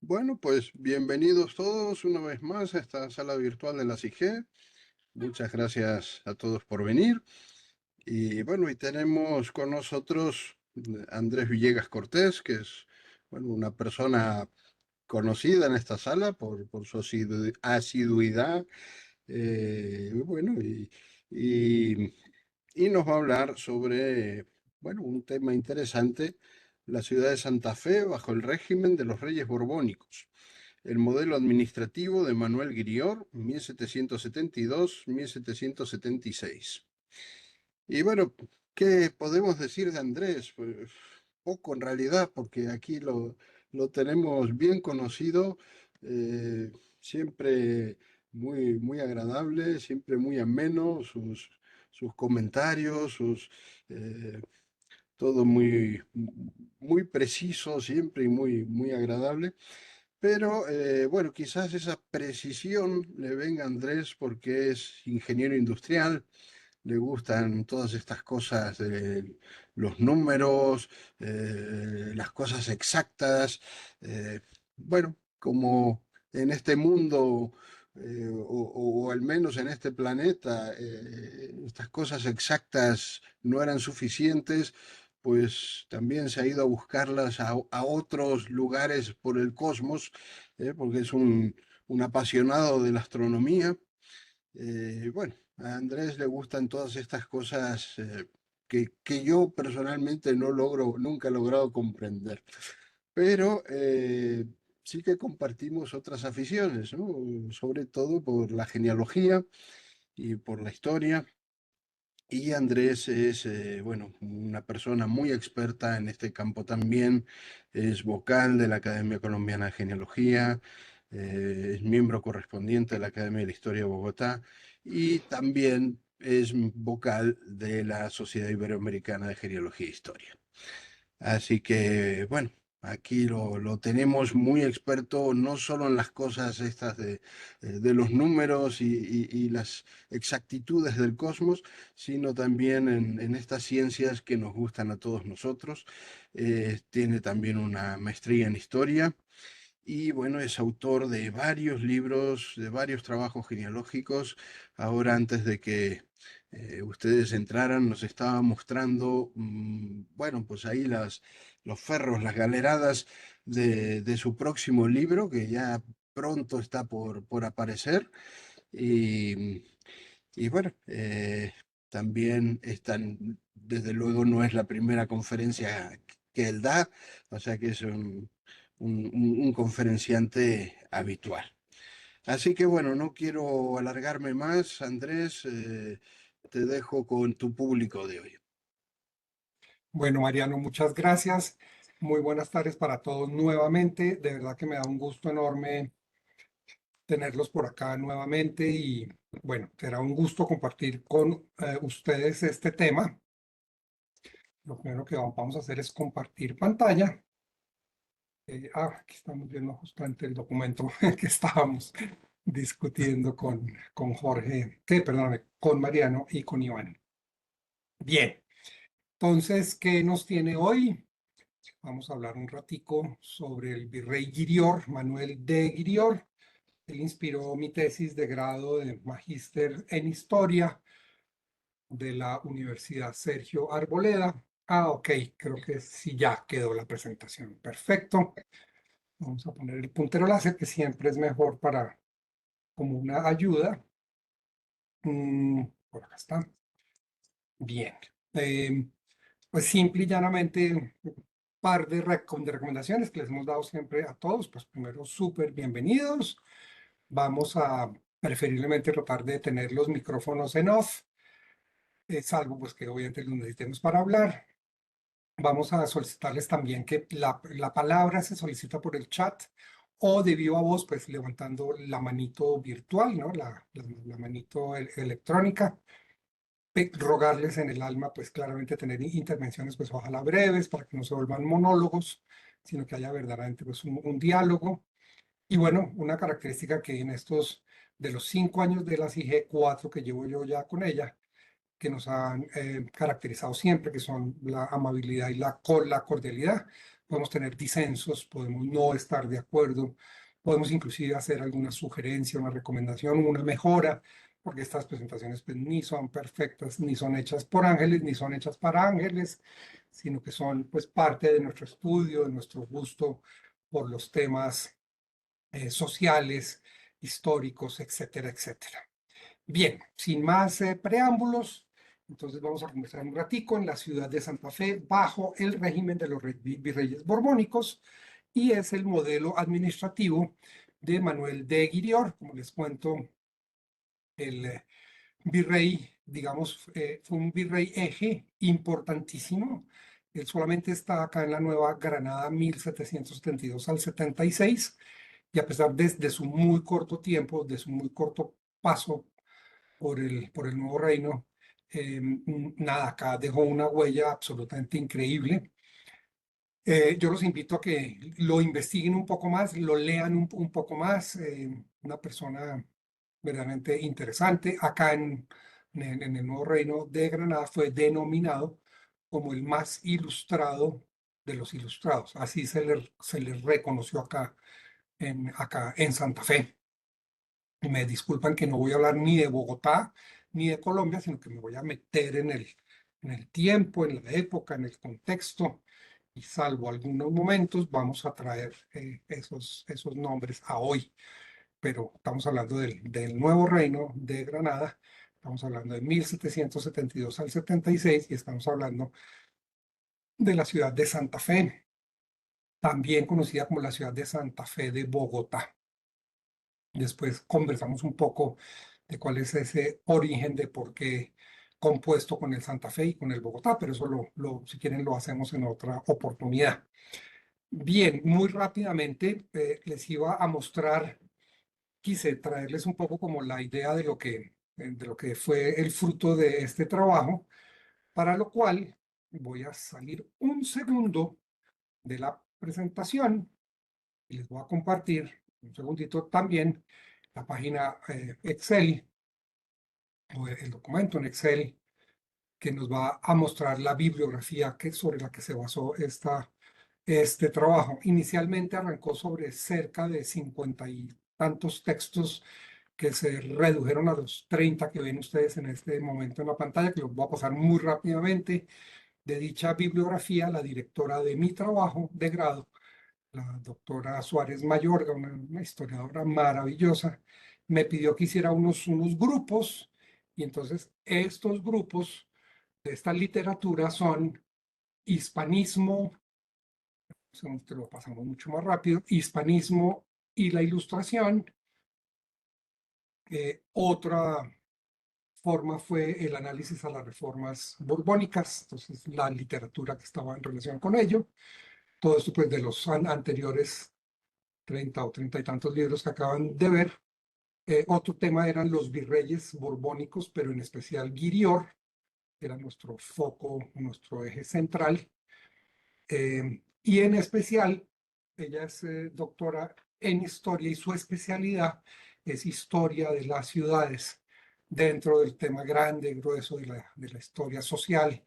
Bueno, pues bienvenidos todos una vez más a esta sala virtual de la CIG. Muchas gracias a todos por venir. Y bueno, y tenemos con nosotros Andrés Villegas Cortés, que es bueno, una persona conocida en esta sala por su asiduidad. Bueno, y, y nos va a hablar sobre bueno, un tema interesante, la ciudad de Santa Fe bajo el régimen de los reyes borbónicos. El modelo administrativo de Manuel Guirior, 1772-1776. Y bueno, ¿qué podemos decir de Andrés? Pues poco en realidad, porque aquí lo tenemos bien conocido, siempre muy agradable, siempre muy ameno, sus comentarios, eh, todo muy preciso siempre y muy agradable. Pero bueno, quizás esa precisión le venga a Andrés porque es ingeniero industrial, le gustan todas estas cosas de los números, las cosas exactas. Bueno, como en este mundo, o al menos en este planeta, estas cosas exactas no eran suficientes, pues también se ha ido a buscarlas a otros lugares por el cosmos, porque es un apasionado de la astronomía. Bueno, a Andrés le gustan todas estas cosas que yo personalmente no logro, nunca he logrado comprender. Pero sí que compartimos otras aficiones, ¿no? Sobre todo por la genealogía y por la historia. Y Andrés es, bueno, una persona muy experta en este campo también. Es vocal de la Academia Colombiana de Genealogía, es miembro correspondiente de la Academia de la Historia de Bogotá y también es vocal de la Sociedad Iberoamericana de Genealogía e Historia. Así que, bueno, aquí lo tenemos muy experto, no solo en las cosas estas de los números y las exactitudes del cosmos, sino también en estas ciencias que nos gustan a todos nosotros. Tiene también una maestría en historia y, bueno, es autor de varios libros, de varios trabajos genealógicos. Ahora, antes de que ustedes entraran, nos estaba mostrando, bueno, pues ahí los ferros, las galeradas de su próximo libro, que ya pronto está por aparecer. Y, y bueno, también están, desde luego no es la primera conferencia que él da, o sea que es un conferenciante habitual. Así que bueno, no quiero alargarme más, Andrés, te dejo con tu público de hoy. Bueno, Mariano, muchas gracias. Muy buenas tardes para todos nuevamente. De verdad que me da un gusto enorme tenerlos por acá nuevamente y bueno, será un gusto compartir con ustedes este tema. Lo primero que vamos a hacer es compartir pantalla. Aquí estamos viendo justamente el documento que estábamos discutiendo con Jorge, perdóname, con Mariano y con Iván. Bien, entonces, ¿qué nos tiene hoy? Vamos a hablar un ratico sobre el virrey Guirior, Manuel de Guirior. Él inspiró mi tesis de grado de magíster en historia de la Universidad Sergio Arboleda. Ok, creo que sí, ya quedó la presentación. Perfecto. Vamos a poner el puntero láser, que siempre es mejor para como una ayuda. Por acá está. Bien. Eh, pues simple y llanamente, un par de recomendaciones que les hemos dado siempre a todos. Pues primero, súper bienvenidos. Vamos a preferiblemente tratar de tener los micrófonos en off, salvo pues que obviamente los necesitemos para hablar. Vamos a solicitarles también que la palabra se solicita por el chat o de viva voz, pues levantando la manito virtual, ¿no? La manito electrónica. Rogarles en el alma, pues claramente tener intervenciones, pues ojalá breves, para que no se vuelvan monólogos, sino que haya verdaderamente pues un diálogo. Y bueno, una característica que en estos de los 5 años de la CIG, 4 que llevo yo ya con ella, que nos han caracterizado siempre, que son la amabilidad y la cordialidad, podemos tener disensos, podemos no estar de acuerdo, podemos inclusive hacer alguna sugerencia, una recomendación, una mejora, porque estas presentaciones pues, ni son perfectas, ni son hechas por ángeles, ni son hechas para ángeles, sino que son pues parte de nuestro estudio, de nuestro gusto por los temas sociales, históricos, etcétera, etcétera. Bien, sin más preámbulos, entonces vamos a comenzar un ratico en la ciudad de Santa Fe bajo el régimen de los virreyes borbónicos y es el modelo administrativo de Manuel de Guirior. Como les cuento, el virrey, digamos, fue un virrey eje importantísimo. Él solamente está acá en la Nueva Granada 1772 al 76 y a pesar de su muy corto tiempo, de su muy corto paso por el nuevo reino, nada, acá dejó una huella absolutamente increíble. Yo los invito a que lo investiguen un poco más, lo lean un poco más. Una persona verdaderamente interesante. Acá en el nuevo reino de Granada fue denominado como el más ilustrado de los ilustrados. Así se le reconoció acá en Santa Fe. Y me disculpan que no voy a hablar ni de Bogotá ni de Colombia, sino que me voy a meter en el tiempo, en la época, en el contexto, y salvo algunos momentos, vamos a traer esos nombres a hoy. Pero estamos hablando del nuevo reino de Granada, estamos hablando de 1772 al 76 y estamos hablando de la ciudad de Santa Fe, también conocida como la ciudad de Santa Fe de Bogotá. Después conversamos un poco de cuál es ese origen de por qué compuesto con el Santa Fe y con el Bogotá, pero eso si quieren lo hacemos en otra oportunidad. Bien, muy rápidamente les iba a mostrar, quise traerles un poco como la idea de lo que fue el fruto de este trabajo, para lo cual voy a salir un segundo de la presentación y les voy a compartir un segundito también la página Excel o el documento en Excel que nos va a mostrar la bibliografía sobre la que se basó este trabajo. Inicialmente arrancó sobre cerca de 50 y tantos textos que se redujeron a los 30 que ven ustedes en este momento en la pantalla, que los voy a pasar muy rápidamente. De dicha bibliografía, la directora de mi trabajo de grado, la doctora Suárez Mayorga, una historiadora maravillosa, me pidió que hiciera unos grupos, y entonces estos grupos de esta literatura son hispanismo, te lo pasamos mucho más rápido, hispanismo y la ilustración. Otra forma fue el análisis a las reformas borbónicas, entonces la literatura que estaba en relación con ello. Todo esto pues de los anteriores 30 o 30 y tantos libros que acaban de ver. Otro tema eran los virreyes borbónicos, pero en especial Guirior, que era nuestro foco, nuestro eje central. Y en especial, ella es doctora en historia y su especialidad es historia de las ciudades dentro del tema grande, grueso de la historia social.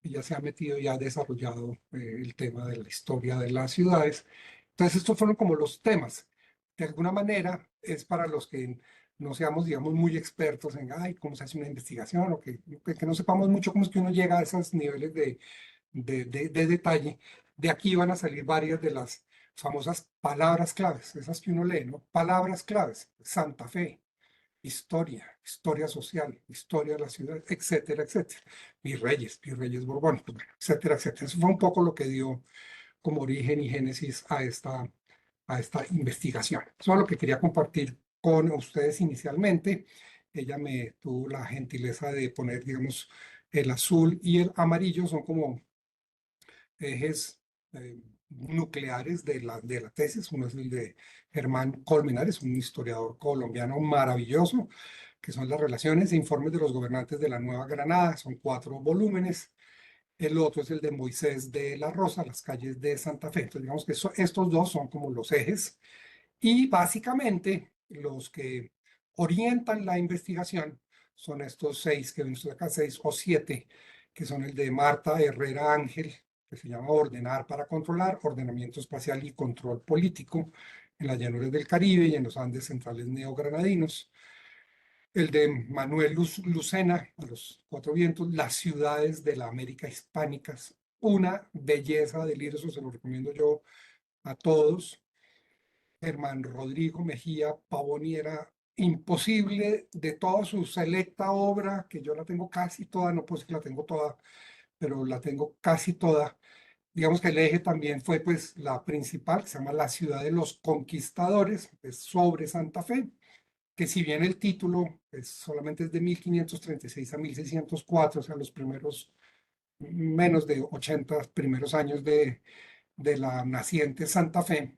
Ella se ha metido y ha desarrollado el tema de la historia de las ciudades. Entonces, estos fueron como los temas. De alguna manera, es para los que no seamos, digamos, muy expertos en, ay, cómo se hace una investigación o que no sepamos mucho cómo es que uno llega a esos niveles de detalle. De aquí van a salir varias de las famosas palabras claves, esas que uno lee, ¿no? Palabras claves, Santa Fe, historia social, historia de la ciudad, etcétera, etcétera. Virreyes borbónicos, bueno, etcétera, etcétera. Eso fue un poco lo que dio como origen y génesis a esta investigación. Eso es lo que quería compartir con ustedes inicialmente. Ella me tuvo la gentileza de poner, digamos, el azul y el amarillo son como ejes nucleares de la tesis. Uno es el de Germán Colmenares, un historiador colombiano maravilloso, que son las relaciones e informes de los gobernantes de la Nueva Granada. Son 4 volúmenes. El otro es el de Moisés de la Rosa, las calles de Santa Fe. Entonces, digamos que estos dos son como los ejes y básicamente los que orientan la investigación son estos 6 que ven ustedes acá, 6 o 7, que son el de Marta Herrera Ángel, que se llama Ordenar para Controlar, Ordenamiento Espacial y Control Político en las llanuras del Caribe y en los Andes centrales neogranadinos. El de Manuel Lucena, a los cuatro vientos, Las ciudades de la América hispánicas, una belleza de libro, eso se lo recomiendo yo a todos. Germán Rodrigo Mejía Pavoni, era imposible de toda su selecta obra, que yo la tengo casi toda, no puedo decir que la tengo toda, pero la tengo casi toda. Digamos que el eje también fue pues la principal, que se llama La ciudad de los conquistadores, es sobre Santa Fe, que si bien el título solamente es de 1536 a 1604, o sea, los primeros menos de 80 primeros años de la naciente Santa Fe,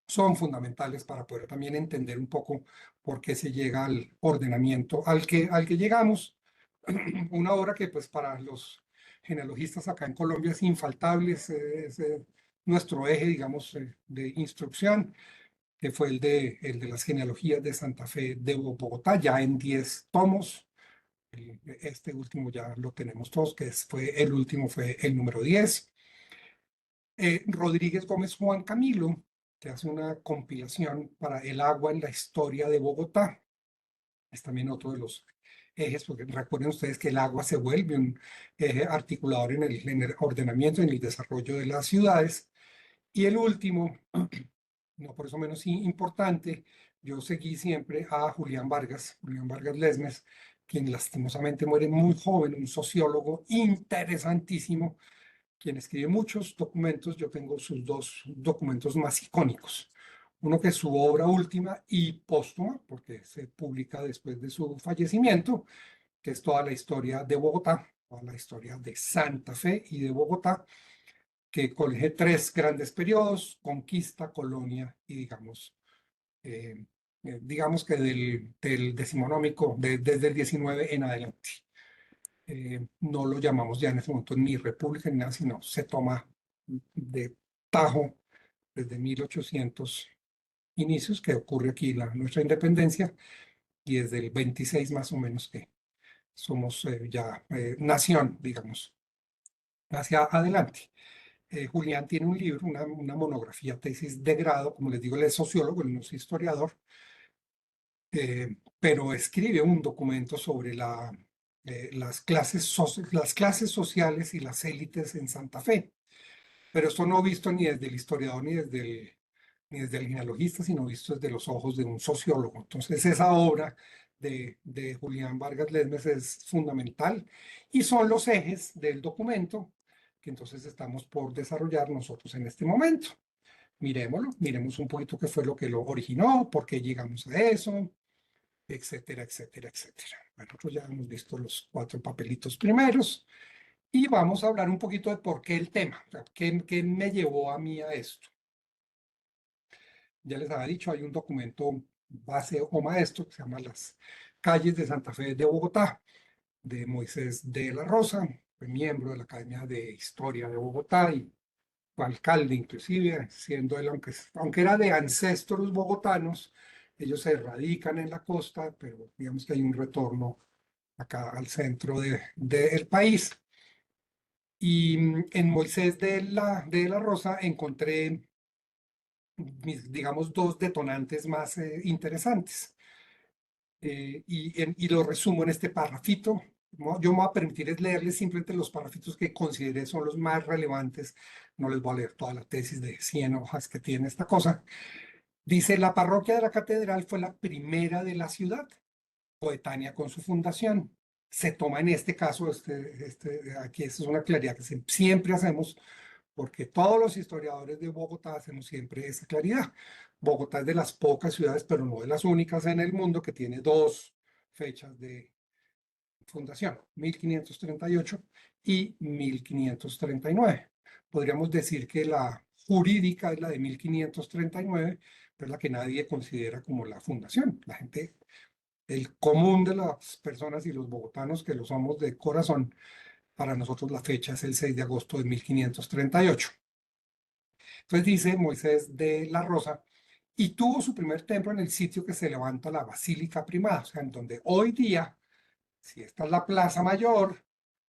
son fundamentales para poder también entender un poco por qué se llega al ordenamiento al que llegamos. Una obra que pues para los genealogistas acá en Colombia es infaltable, es nuestro eje, digamos, de instrucción, que fue el de las genealogías de Santa Fe de Bogotá, ya en 10 tomos. Este último ya lo tenemos todos, fue el último, fue el número 10. Rodríguez Gómez Juan Camilo, que hace una compilación para el agua en la historia de Bogotá. Es también otro de los ejes, porque recuerden ustedes que el agua se vuelve un eje articulador en el ordenamiento, en el desarrollo de las ciudades. Y el último, no por eso menos importante, yo seguí siempre a Julián Vargas Lesmes, quien lastimosamente muere muy joven, un sociólogo interesantísimo, quien escribe muchos documentos. Yo tengo sus dos documentos más icónicos. Uno que es su obra última y póstuma, porque se publica después de su fallecimiento, que es toda la historia de Bogotá, toda la historia de Santa Fe y de Bogotá, que coge tres grandes periodos: conquista, colonia y digamos que del decimonómico, desde el 19 en adelante. No lo llamamos ya en ese momento ni república ni nada, sino se toma de tajo desde 1800 inicios, que ocurre aquí nuestra independencia, y desde el 26 más o menos que somos ya nación, digamos, hacia adelante. Julián tiene un libro, una monografía, tesis de grado, como les digo, él es sociólogo, él no es historiador, pero escribe un documento sobre las clases sociales y las élites en Santa Fe. Pero esto no visto ni desde el historiador ni desde el genealogista, sino visto desde los ojos de un sociólogo. Entonces, esa obra de Julián Vargas Lesmes es fundamental y son los ejes del documento que entonces estamos por desarrollar nosotros en este momento. Miremoslo, miremos un poquito qué fue lo que lo originó, por qué llegamos a eso, etcétera, etcétera, etcétera. Bueno, nosotros ya hemos visto los cuatro papelitos primeros y vamos a hablar un poquito de por qué el tema, o sea, qué me llevó a mí a esto. Ya les había dicho, hay un documento base o maestro que se llama Las calles de Santa Fe de Bogotá, de Moisés de la Rosa, fue miembro de la Academia de Historia de Bogotá y fue alcalde inclusive, siendo él, aunque era de ancestros bogotanos, ellos se radican en la costa, pero digamos que hay un retorno acá al centro del país. Y en Moisés de la Rosa encontré mis, digamos, dos detonantes más interesantes. Y lo resumo en este parrafito. Yo me voy a permitir es leerles simplemente los parrafitos que consideré son los más relevantes. No les voy a leer toda la tesis de 100 hojas que tiene esta cosa. Dice: la parroquia de la catedral fue la primera de la ciudad, coetánea con su fundación. Se toma en este caso, aquí es una claridad que siempre hacemos, porque todos los historiadores de Bogotá hacemos siempre esa claridad. Bogotá es de las pocas ciudades, pero no de las únicas en el mundo, que tiene dos fechas de fundación: 1538 y 1539. Podríamos decir que la jurídica es la de 1539, pero es la que nadie considera como la fundación. La gente, el común de las personas y los bogotanos que lo somos de corazón, para nosotros la fecha es el 6 de agosto de 1538. Entonces dice Moisés de la Rosa, y tuvo su primer templo en el sitio que se levanta la Basílica Primada, o sea, en donde hoy día, si esta es la Plaza Mayor,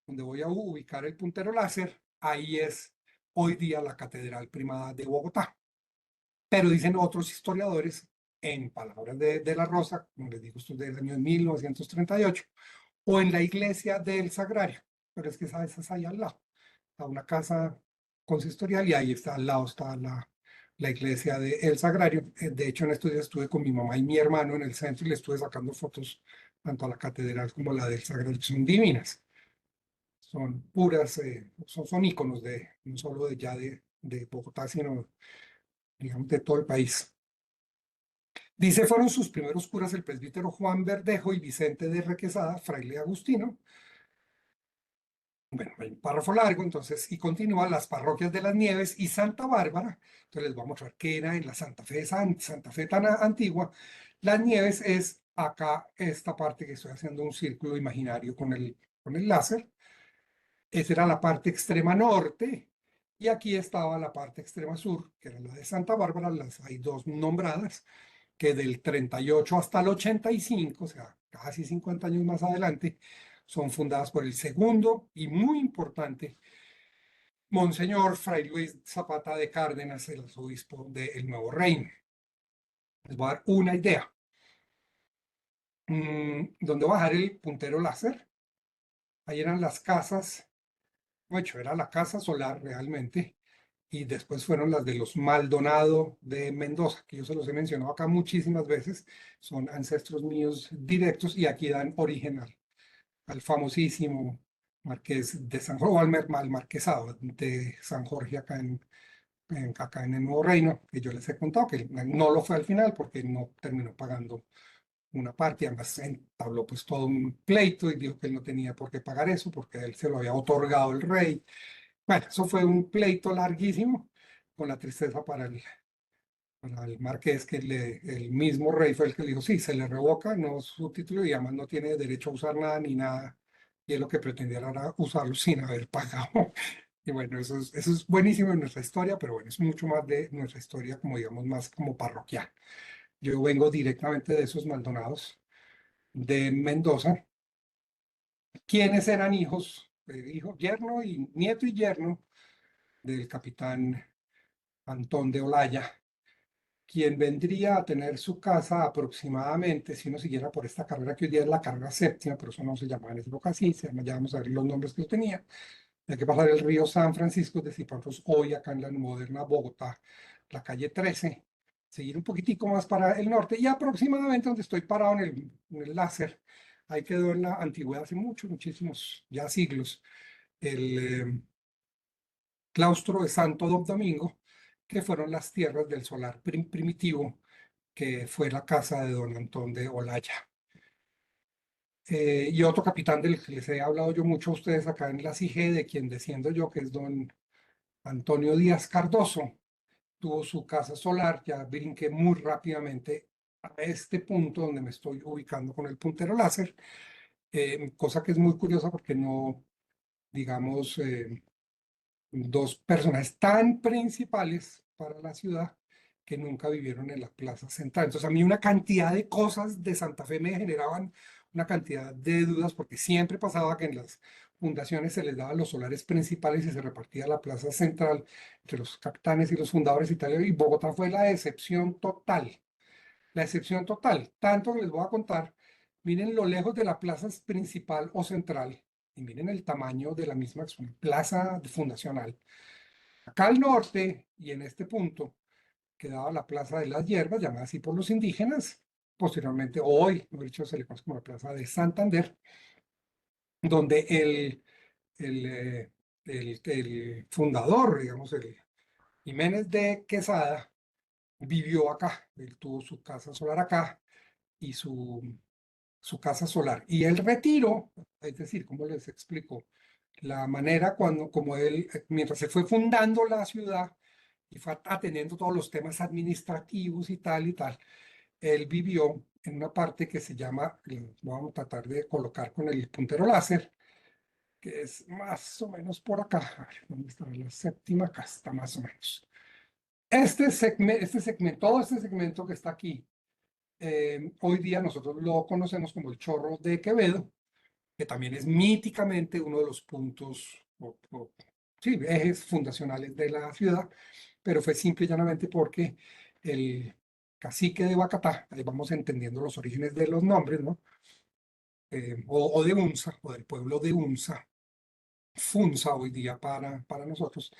donde voy a ubicar el puntero láser, ahí es hoy día la Catedral Primada de Bogotá. Pero dicen otros historiadores, en palabras de La Rosa, como les digo, esto es del año 1938, o en la iglesia del Sagrario, pero es que esa es ahí al lado, a una casa consistorial y ahí está al lado está la iglesia de El Sagrario. De hecho, en estos días estuve con mi mamá y mi hermano en el centro y le estuve sacando fotos tanto a la catedral como a la del Sagrario, que son divinas, son puras, son íconos de, no solo de ya de Bogotá, sino digamos de todo el país. Dice, fueron sus primeros curas el presbítero Juan Verdejo y Vicente de Requesada, fraile agustino. Bueno, hay un párrafo largo, entonces, y continúa las parroquias de Las Nieves y Santa Bárbara. Entonces les voy a mostrar qué era en la Santa Fe, Santa Fe tan antigua. Las Nieves es acá esta parte que estoy haciendo un círculo imaginario con el láser. Esa era la parte extrema norte y aquí estaba la parte extrema sur, que era la de Santa Bárbara. Hay dos nombradas que del 38 hasta el 85, o sea, casi 50 años más adelante, son fundadas por el segundo y muy importante Monseñor Fray Luis Zapata de Cárdenas, el arzobispo del Nuevo Reino. Les voy a dar una idea. ¿Dónde bajar el puntero láser? Ahí eran las casas, de hecho, era la casa solar realmente, y después fueron las de los Maldonado de Mendoza, que yo se los he mencionado acá muchísimas veces, son ancestros míos directos y aquí dan origen al famosísimo Marqués de San Jorge, o al marquesado de San Jorge acá en el Nuevo Reino, que yo les he contado que no lo fue al final porque no terminó pagando una parte, y además entabló pues todo un pleito y dijo que él no tenía por qué pagar eso porque él se lo había otorgado el rey. Bueno, eso fue un pleito larguísimo con la tristeza para el marqués, que el mismo rey fue el que le dijo, sí, se le revoca, no su título y además no tiene derecho a usar nada ni nada. Y él lo que pretendía era usarlo sin haber pagado. Y bueno, eso es buenísimo en nuestra historia, pero bueno, es mucho más de nuestra historia, como digamos, más como parroquial. Yo vengo directamente de esos Maldonados de Mendoza, quienes eran hijos, yerno y nieto y yerno del capitán Antón de Olaya, quien vendría a tener su casa aproximadamente, si uno siguiera por esta carrera que hoy día es la carrera séptima, pero eso no se llamaba en esa época así, ya vamos a ver los nombres que yo tenía. Hay que pasar el río San Francisco de Cipantos, hoy acá en la moderna Bogotá, la calle 13, seguir un poquitico más para el norte y aproximadamente donde estoy parado en el láser, ahí quedó en la antigüedad hace muchos, muchísimos, ya siglos, el claustro de Santo Domingo, que fueron las tierras del solar primitivo, que fue la casa de don Antón de Olaya. Y otro capitán del que les he hablado yo mucho a ustedes acá en la CIG, de quien desciendo yo, que es don Antonio Díaz Cardoso, tuvo su casa solar, ya brinqué muy rápidamente a este punto donde me estoy ubicando con el puntero láser, cosa que es muy curiosa porque no, digamos, dos personajes tan principales para la ciudad que nunca vivieron en la plaza central. Entonces a mí una cantidad de cosas de Santa Fe me generaban una cantidad de dudas porque siempre pasaba que en las fundaciones se les daban los solares principales y se repartía la plaza central entre los capitanes y los fundadores italianos y Bogotá fue la excepción total, tanto que les voy a contar, miren lo lejos de la plaza principal o central y miren el tamaño de la misma plaza fundacional. Acá al norte y en este punto quedaba la Plaza de las Hierbas, llamada así por los indígenas. Posteriormente, hoy, mejor dicho, se le conoce como la Plaza de Santander, donde el fundador, digamos, el Jiménez de Quesada, vivió acá. Él tuvo su casa solar acá y su casa solar. Y el retiro, es decir, ¿cómo les explico? La manera como él, mientras se fue fundando la ciudad y fue atendiendo todos los temas administrativos y tal, él vivió en una parte que se llama, vamos a tratar de colocar con el puntero láser, que es más o menos por acá. A ver, ¿dónde está la séptima? Acá está más o menos. Todo este segmento que está aquí, hoy día nosotros lo conocemos como el Chorro de Quevedo, que también es míticamente uno de los puntos sí, ejes fundacionales de la ciudad, pero fue simple y llanamente porque el cacique de Bacatá, ahí vamos entendiendo los orígenes de los nombres, ¿no? O de Unza, o del pueblo de Unza, Funza hoy día para nosotros,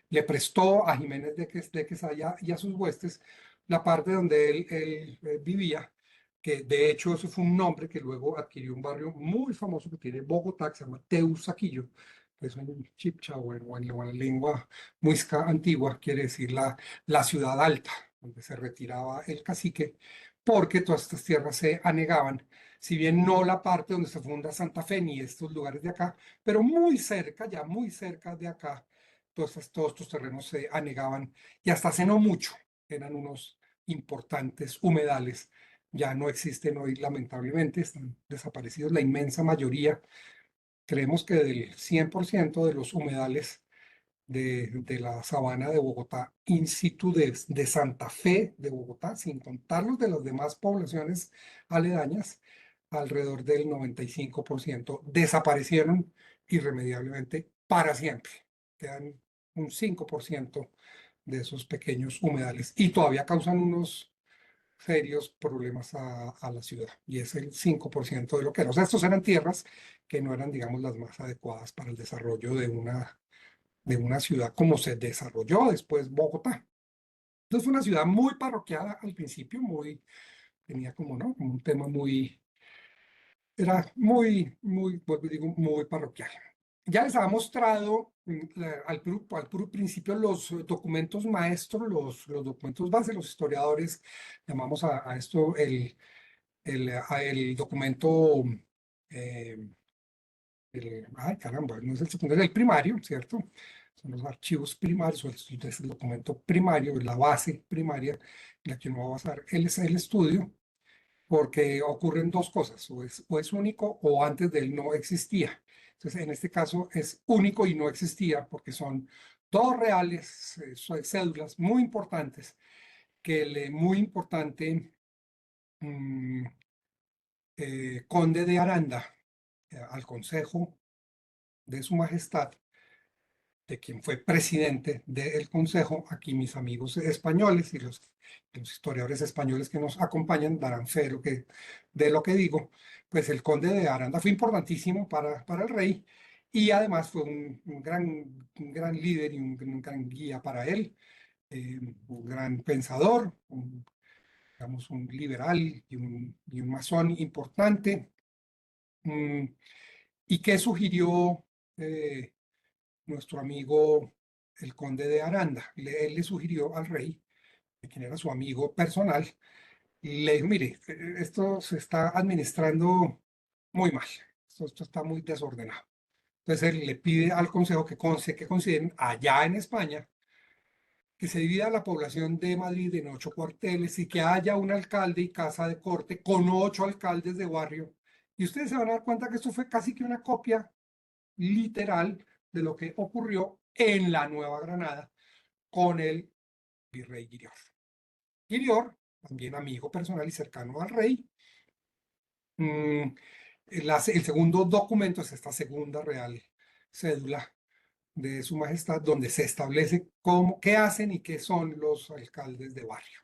le prestó a Jiménez de Quesada y a sus huestes la parte donde él vivía, que de hecho eso fue un nombre que luego adquirió un barrio muy famoso que tiene Bogotá, que se llama Teusaquillo, que es un chipcha o en la lengua muisca antigua, quiere decir la ciudad alta, donde se retiraba el cacique, porque todas estas tierras se anegaban, si bien no la parte donde se funda Santa Fe ni estos lugares de acá, pero muy cerca, ya muy cerca de acá, todos estos terrenos se anegaban y hasta hace no mucho eran unos importantes humedales. Ya no existen hoy, lamentablemente, están desaparecidos la inmensa mayoría. Creemos que del 100% de los humedales de la sabana de Bogotá, in situ de Santa Fe de Bogotá, sin contar los de las demás poblaciones aledañas, alrededor del 95% desaparecieron irremediablemente para siempre. Quedan un 5% de esos pequeños humedales y todavía causan unos serios problemas a la ciudad. Y es el 5% de lo que era. O sea, estos eran tierras que no eran, digamos, las más adecuadas para el desarrollo de una ciudad como se desarrolló después Bogotá. Entonces fue una ciudad muy parroquiada al principio, tenía como, ¿no? Como un tema era muy, vuelvo y digo, muy parroquial. Ya les había mostrado al puro principio los documentos maestros, los documentos base, los historiadores, llamamos a esto el documento, eh, ay caramba, no es el secundario, el primario, ¿cierto? Son los archivos primarios, es el documento primario, la base primaria en la que uno va a basar el estudio, porque ocurren dos cosas, o es único o antes de él no existía. Entonces, en este caso es único y no existía porque son dos reales, son cédulas muy importantes, que el muy importante mm, conde de Aranda, al consejo de su majestad, de quien fue presidente del Consejo, aquí mis amigos españoles y los historiadores españoles que nos acompañan darán fe de lo que digo, pues el conde de Aranda fue importantísimo para el rey y además fue un gran líder y un gran guía para él, un gran pensador, digamos, un liberal y un masón importante. Mm, ¿Y qué sugirió? Nuestro amigo el conde de Aranda. Él le sugirió al rey, quien era su amigo personal, y le dijo, mire, esto se está administrando muy mal, esto está muy desordenado. Entonces él le pide al consejo que consideren allá en España que se divida la población de Madrid en 8 cuarteles y que haya un alcalde y casa de corte con 8 alcaldes de barrio. Y ustedes se van a dar cuenta que esto fue casi que una copia literal de lo que ocurrió en la Nueva Granada con el virrey Guirior. Guirior, también amigo personal y cercano al rey. Mm, el segundo documento es esta segunda real cédula de su majestad, donde se establece qué hacen y qué son los alcaldes de barrio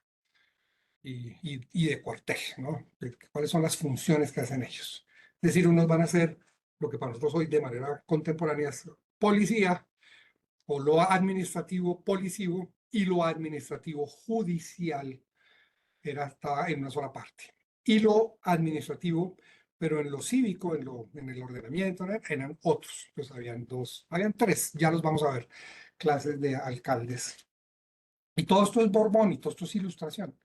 y de cuartel, ¿no? Cuáles son las funciones que hacen ellos. Es decir, unos van a hacer lo que para nosotros hoy de manera contemporánea es policía, o lo administrativo policivo y lo administrativo judicial estaba en una sola parte. Y lo administrativo, pero en lo cívico, en el ordenamiento, ¿no? Eran otros. Pues habían tres, ya los vamos a ver, clases de alcaldes. Y todo esto es Borbón y todo esto es ilustración.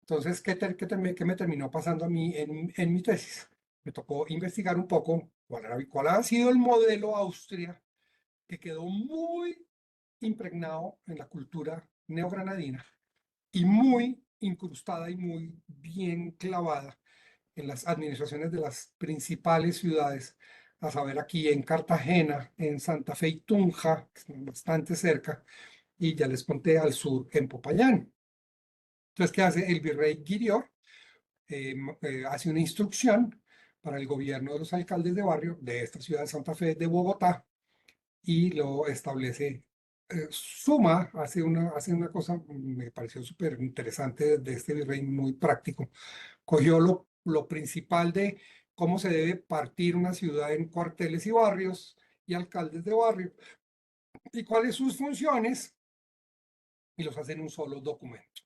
Entonces, ¿qué me terminó pasando a mí en mi tesis? Me tocó investigar un poco cuál ha sido el modelo Austria, que quedó muy impregnado en la cultura neogranadina y muy incrustada y muy bien clavada en las administraciones de las principales ciudades, a saber aquí en Cartagena, en Santa Fe y Tunja, que están bastante cerca, y ya les conté al sur en Popayán. Entonces, ¿qué hace el virrey Guirior? Hace una instrucción para el gobierno de los alcaldes de barrio de esta ciudad de Santa Fe de Bogotá y lo establece. Suma, hace una cosa, me pareció súper interesante de este virrey, muy práctico. Cogió lo principal de cómo se debe partir una ciudad en cuarteles y barrios y alcaldes de barrio y cuáles sus funciones y los hace en un solo documento.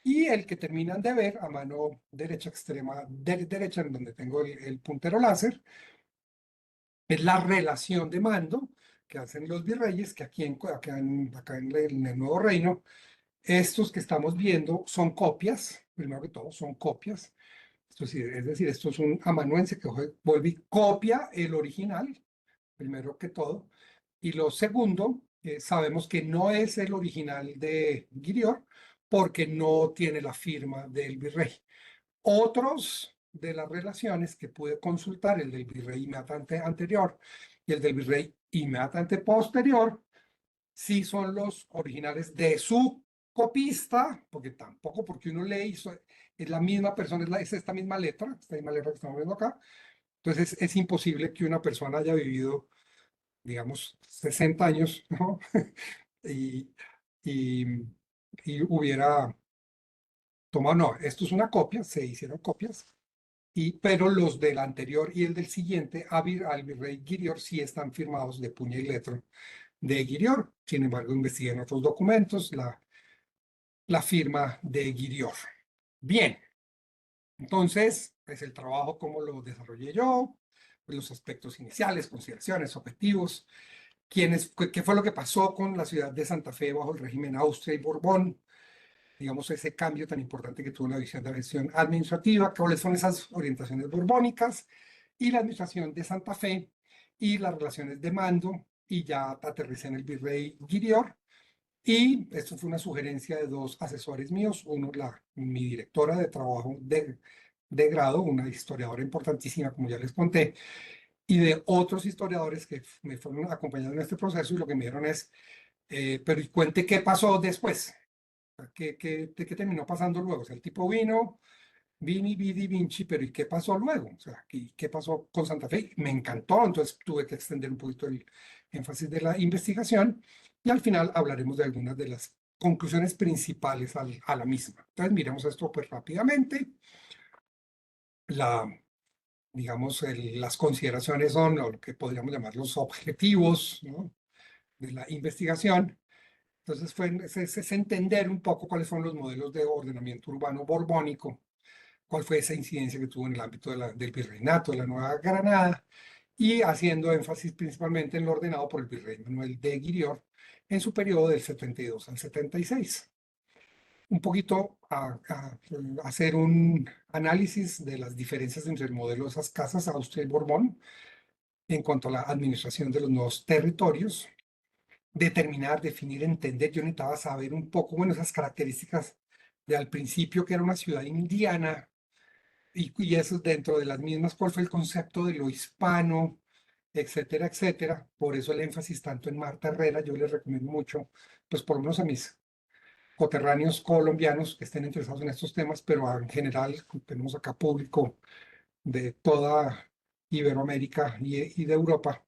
Y el que terminan de ver a mano derecha, extrema derecha, en donde tengo el puntero láser, es la relación de mando que hacen los virreyes, que acá en el Nuevo Reino, estos que estamos viendo son copias, primero que todo, son copias. Es decir, esto es un amanuense que vuelve y copia el original, primero que todo. Y lo segundo, sabemos que no es el original de Guirior porque no tiene la firma del virrey. Otros de las relaciones que pude consultar, el del virrey inmediatamente anterior y el del virrey inmediatamente posterior, sí son los originales de su copista, porque tampoco porque uno lee, es la misma persona, es esta misma letra que estamos viendo acá. Entonces es imposible que una persona haya vivido, digamos, 60 años, ¿no? y, y, y hubiera tomado, no, esto es una copia, se hicieron copias, pero los del anterior y el del siguiente, al virrey Guirior, sí están firmados de puño y letra de Guirior. Sin embargo, investigué en otros documentos la firma de Guirior. Bien, entonces, pues el trabajo, cómo lo desarrollé yo, pues, los aspectos iniciales, consideraciones, objetivos, qué fue lo que pasó con la ciudad de Santa Fe bajo el régimen Austria y Borbón, digamos, ese cambio tan importante que tuvo la visión de la gestión administrativa, cuáles son esas orientaciones borbónicas y la administración de Santa Fe y las relaciones de mando, y ya aterricé en el virrey Guirior. Y esto fue una sugerencia de dos asesores míos, uno, mi directora de trabajo de grado, una historiadora importantísima, como ya les conté, y de otros historiadores que me fueron acompañando en este proceso y lo que me dieron es, pero y cuente qué pasó después, qué terminó pasando luego. O sea, el tipo Vini, Vidi, Vinci, pero ¿y qué pasó luego? O sea, ¿qué pasó con Santa Fe? Me encantó, entonces tuve que extender un poquito el énfasis de la investigación y al final hablaremos de algunas de las conclusiones principales a la misma. Entonces, miremos esto pues rápidamente. La, digamos, las consideraciones son lo que podríamos llamar los objetivos, ¿no?, de la investigación. Entonces, es entender un poco cuáles son los modelos de ordenamiento urbano borbónico, cuál fue esa incidencia que tuvo en el ámbito del virreinato de la Nueva Granada, y haciendo énfasis principalmente en lo ordenado por el virrey Manuel de Guirior en su periodo del 72 al 76. Un poquito a hacer un análisis de las diferencias entre el modelo de esas casas, Austria y Borbón, en cuanto a la administración de los nuevos territorios, determinar, definir, entender. Yo necesitaba saber un poco, bueno, esas características de al principio que era una ciudad indiana, y eso dentro de las mismas, cuál fue el concepto de lo hispano, etcétera, etcétera. Por eso el énfasis tanto en Marta Herrera, yo les recomiendo mucho, pues por lo menos a mis coterráneos colombianos que estén interesados en estos temas, pero en general tenemos acá público de toda Iberoamérica y de Europa.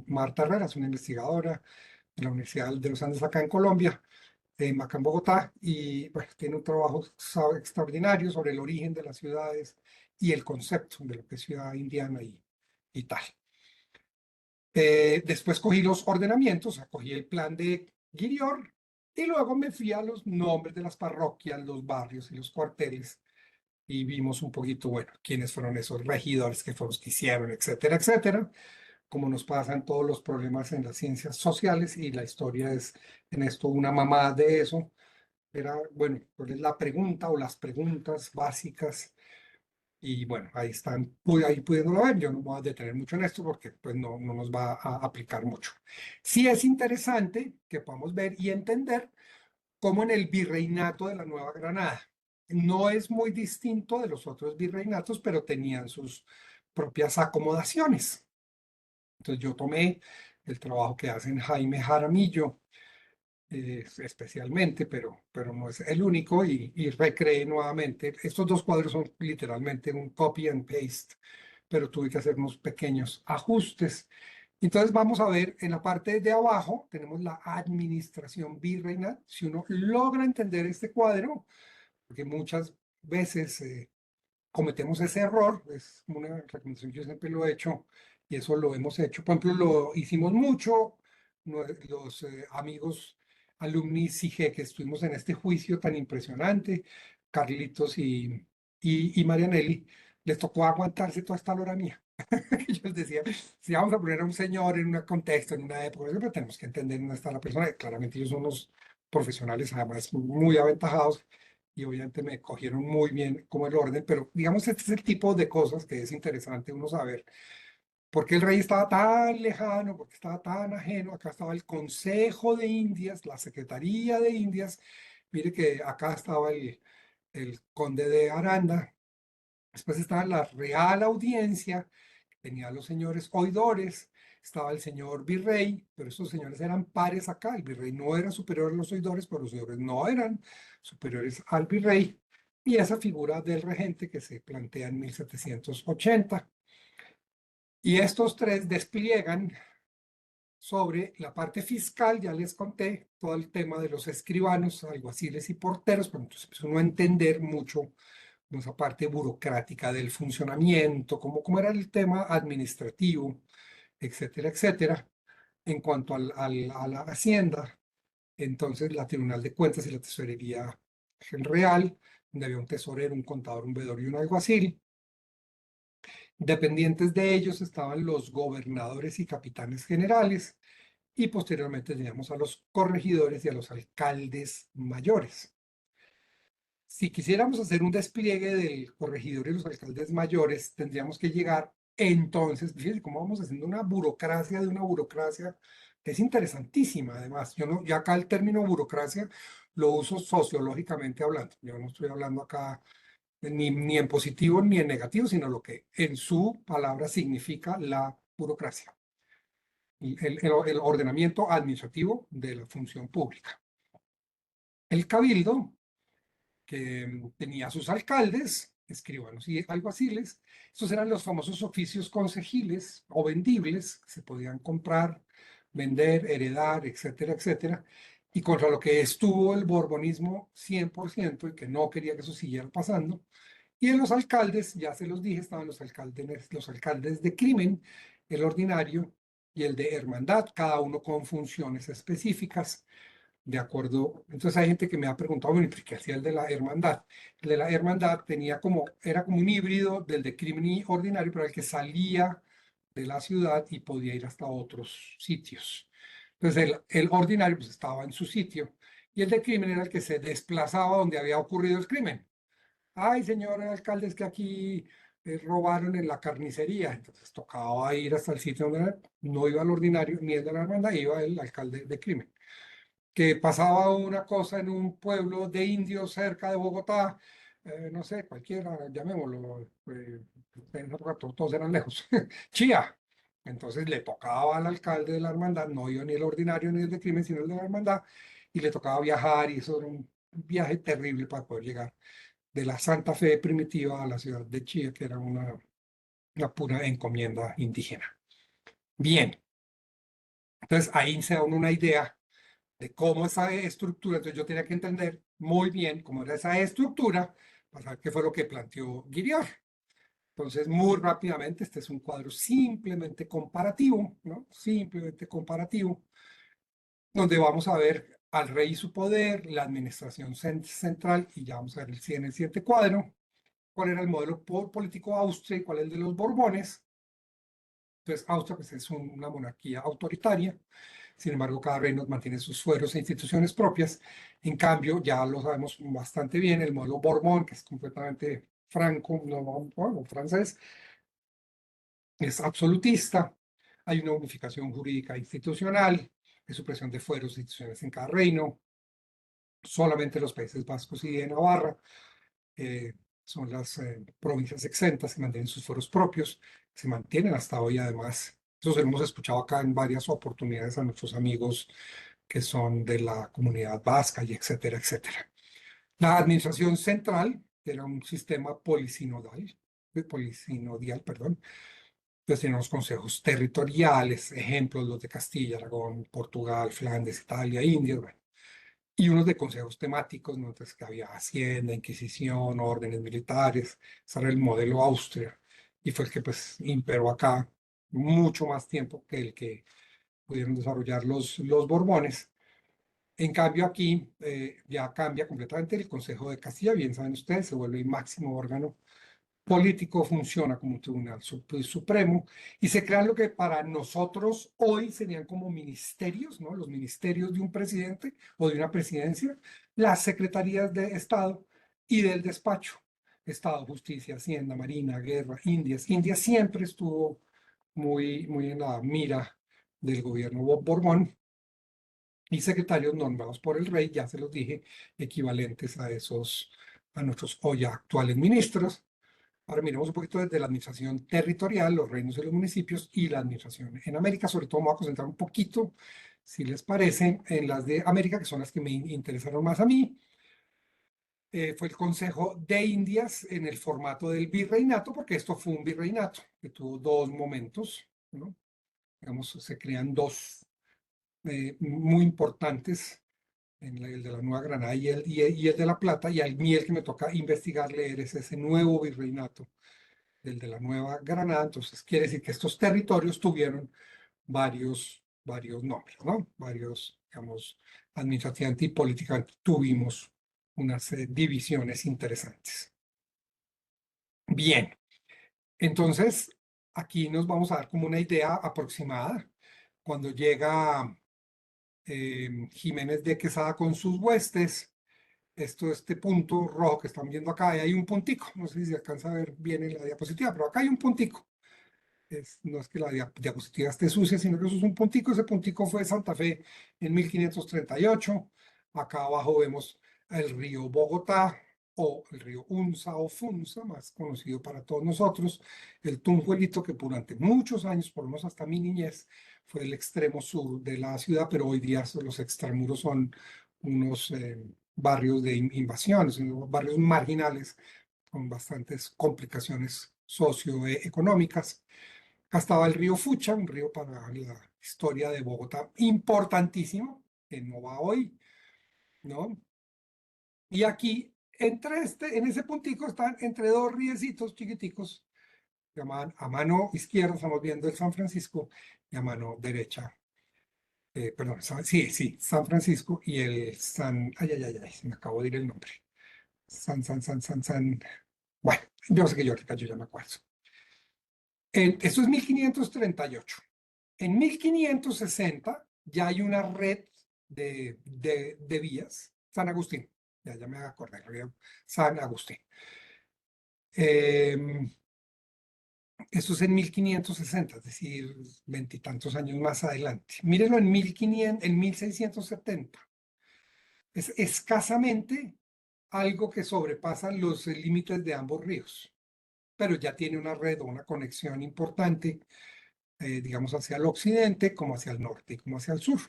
Marta Herrera es una investigadora de la Universidad de los Andes acá en Colombia, acá en Bogotá, y bueno, tiene un trabajo extraordinario sobre el origen de las ciudades y el concepto de lo que es ciudad indiana y tal. Después cogí los ordenamientos, cogí el plan de Guirior y luego me fui a los nombres de las parroquias, los barrios y los cuarteles y vimos un poquito, bueno, quiénes fueron esos regidores, qué fueron los que hicieron, etcétera, etcétera, como nos pasan todos los problemas en las ciencias sociales, y la historia es en esto una mamá de eso. Era, bueno, cuál es la pregunta o las preguntas básicas, y bueno, ahí están, ahí pudiéndolo ver. Yo no me voy a detener mucho en esto porque pues no nos va a aplicar mucho. Sí es interesante que podamos ver y entender cómo en el virreinato de la Nueva Granada no es muy distinto de los otros virreinatos, pero tenían sus propias acomodaciones. Entonces yo tomé el trabajo que hacen Jaime Jaramillo, especialmente, pero no es el único, y recreé nuevamente. Estos dos cuadros son literalmente un copy and paste, pero tuve que hacer unos pequeños ajustes Entonces vamos a ver en la parte de abajo, tenemos la administración virreinal. Si uno logra entender este cuadro, porque muchas veces cometemos ese error, es una recomendación que yo siempre lo he hecho y eso lo hemos hecho. Por ejemplo, lo hicimos mucho, los amigos alumni SIGE que estuvimos en este juicio tan impresionante, Carlitos y Marianelli, les tocó aguantarse toda esta lora mía. Yo les decía, si vamos a poner a un señor en un contexto, en una época, siempre tenemos que entender dónde está la persona. Claramente ellos son unos profesionales, además muy aventajados, y obviamente me cogieron muy bien como el orden, pero digamos, este es el tipo de cosas que es interesante uno saber. ¿Por qué el rey estaba tan lejano? ¿Por qué estaba tan ajeno? Acá estaba el Consejo de Indias, la Secretaría de Indias. Mire que acá estaba el conde de Aranda. Después estaba la Real Audiencia, que tenía a los señores oidores. Estaba el señor virrey, pero esos señores eran pares acá. El virrey no era superior a los oidores, pero los oidores no eran superiores al virrey. Y esa figura del regente que se plantea en 1780. Y estos tres despliegan sobre la parte fiscal, ya les conté todo el tema de los escribanos, alguaciles y porteros, pero entonces empezó uno a entender mucho esa parte burocrática del funcionamiento, cómo era el tema administrativo, etcétera, etcétera. En cuanto a la hacienda, entonces la Tribunal de Cuentas y la Tesorería Real, donde había un tesorero, un contador, un veedor y un alguacil. Dependientes de ellos estaban los gobernadores y capitanes generales, y posteriormente teníamos a los corregidores y a los alcaldes mayores. Si quisiéramos hacer un despliegue del corregidor y los alcaldes mayores, tendríamos que llegar entonces, fíjense cómo vamos haciendo una burocracia de una burocracia que es interesantísima. Además, yo no, ya acá el término burocracia lo uso sociológicamente hablando. Yo no estoy hablando acá ni en positivo ni en negativo, sino lo que en su palabra significa la burocracia, el ordenamiento administrativo de la función pública. El cabildo, que tenía sus alcaldes, escribanos y alguaciles. Estos eran los famosos oficios consejiles o vendibles, que se podían comprar, vender, heredar, etcétera, etcétera, y contra lo que estuvo el borbonismo 100% y que no quería que eso siguiera pasando. Y en los alcaldes, ya se los dije, estaban los alcaldes de crimen, el ordinario y el de hermandad, cada uno con funciones específicas. De acuerdo, entonces hay gente que me ha preguntado, bueno, ¿y qué hacía el de la hermandad? El de la hermandad era como un híbrido del de crimen y ordinario, pero el que salía de la ciudad y podía ir hasta otros sitios. Entonces el ordinario pues estaba en su sitio y el de crimen era el que se desplazaba donde había ocurrido el crimen. Ay, señor alcalde, es que aquí robaron en la carnicería. Entonces tocaba ir hasta el sitio donde no iba el ordinario ni el de la hermandad, iba el alcalde de crimen. Que pasaba una cosa en un pueblo de indios cerca de Bogotá, no sé, cualquiera, llamémoslo, en esa época todos eran lejos, Chía. Entonces le tocaba al alcalde de la hermandad, no iba ni el ordinario ni el de crimen, sino el de la hermandad, y le tocaba viajar, y eso era un viaje terrible para poder llegar de la Santa Fe primitiva a la ciudad de Chía, que era una pura encomienda indígena. Bien, entonces ahí se da uno una idea de cómo esa estructura, entonces yo tenía que entender muy bien cómo era esa estructura para saber qué fue lo que planteó Guiriar. Entonces, muy rápidamente, este es un cuadro simplemente comparativo, ¿no? Simplemente comparativo, donde vamos a ver al rey y su poder, la administración central, y ya vamos a ver en el siguiente cuadro, cuál era el modelo político Austria y cuál es el de los Borbones. Entonces, Austria pues, es una monarquía autoritaria. Sin embargo, cada reino mantiene sus fueros e instituciones propias. En cambio, ya lo sabemos bastante bien, el modelo Borbón, que es completamente franco, no, francés, es absolutista. Hay una unificación jurídica institucional, de supresión de fueros e instituciones en cada reino. Solamente los Países Vascos y de Navarra eh, son las provincias exentas que mantienen sus fueros propios, se mantienen hasta hoy además. Eso se lo hemos escuchado acá en varias oportunidades a nuestros amigos que son de la comunidad vasca y etcétera, etcétera. La administración central era un sistema polisinodial, perdón, Entonces tienen los consejos territoriales, ejemplos los de Castilla, Aragón, Portugal, Flandes, Italia, Indias, bueno, y unos de consejos temáticos, ¿no? Entonces que había Hacienda, Inquisición, órdenes militares, ese era el modelo Austria, y fue el que pues imperó acá mucho más tiempo que el que pudieron desarrollar los Borbones. En cambio aquí ya cambia completamente el Consejo de Castilla, bien saben ustedes, se vuelve el máximo órgano político, funciona como un tribunal supremo y se crean lo que para nosotros hoy serían como ministerios, ¿no? Los ministerios de un presidente o de una presidencia, las secretarías de Estado y del despacho. Estado, Justicia, Hacienda, Marina, Guerra, Indias. India siempre estuvo muy en la mira del gobierno Borbón y secretarios nombrados por el rey, ya se los dije, equivalentes a esos, a nuestros hoy actuales ministros. Ahora miremos un poquito desde la administración territorial, los reinos y los municipios y la administración en América. Sobre todo me voy a concentrar un poquito, si les parece, en las de América, que son las que me interesaron más a mí. Fue el Consejo de Indias en el formato del virreinato, porque esto fue un virreinato que tuvo dos momentos, ¿no? Digamos, se crean dos muy importantes, el de la Nueva Granada y el de La Plata, y a mí el que me toca investigar, leer es ese nuevo virreinato del de la Nueva Granada. Entonces quiere decir que estos territorios tuvieron varios nombres, ¿no? Varios, digamos, administrativamente y políticamente tuvimos unas divisiones interesantes. Bien, entonces aquí nos vamos a dar como una idea aproximada. Cuando llega Jiménez de Quesada con sus huestes, este punto rojo que están viendo acá, y hay un puntico, no sé si se alcanza a ver bien en la diapositiva, pero acá hay un puntico. No es que la diapositiva esté sucia, sino que eso es un puntico. Ese puntico fue Santa Fe en 1538. Acá abajo vemos el río Bogotá o el río Unza o Funza, más conocido para todos nosotros, el Tunjuelito, que durante muchos años, por lo menos hasta mi niñez, fue el extremo sur de la ciudad, pero hoy día los extramuros son unos barrios de invasiones, barrios marginales con bastantes complicaciones socioeconómicas. Acá estaba el río Fucha, un río para la historia de Bogotá importantísimo, que no va hoy, ¿no? Y aquí, en ese puntico, están entre dos riecitos chiquiticos, llamaban a mano izquierda, estamos viendo el San Francisco, y a mano derecha, perdón, sí, San Francisco y el ay, se me acabó de ir el nombre. Bueno, yo sé que yo ya me acuerdo. Esto es 1538. En 1560 ya hay una red de vías, San Agustín, ya me acordé, el río San Agustín. Esto es en 1560, es decir, veintitantos años más adelante. Mírenlo en 1670. Es escasamente algo que sobrepasa los límites de ambos ríos, pero ya tiene una red o una conexión importante, digamos, hacia el occidente, como hacia el norte y como hacia el sur.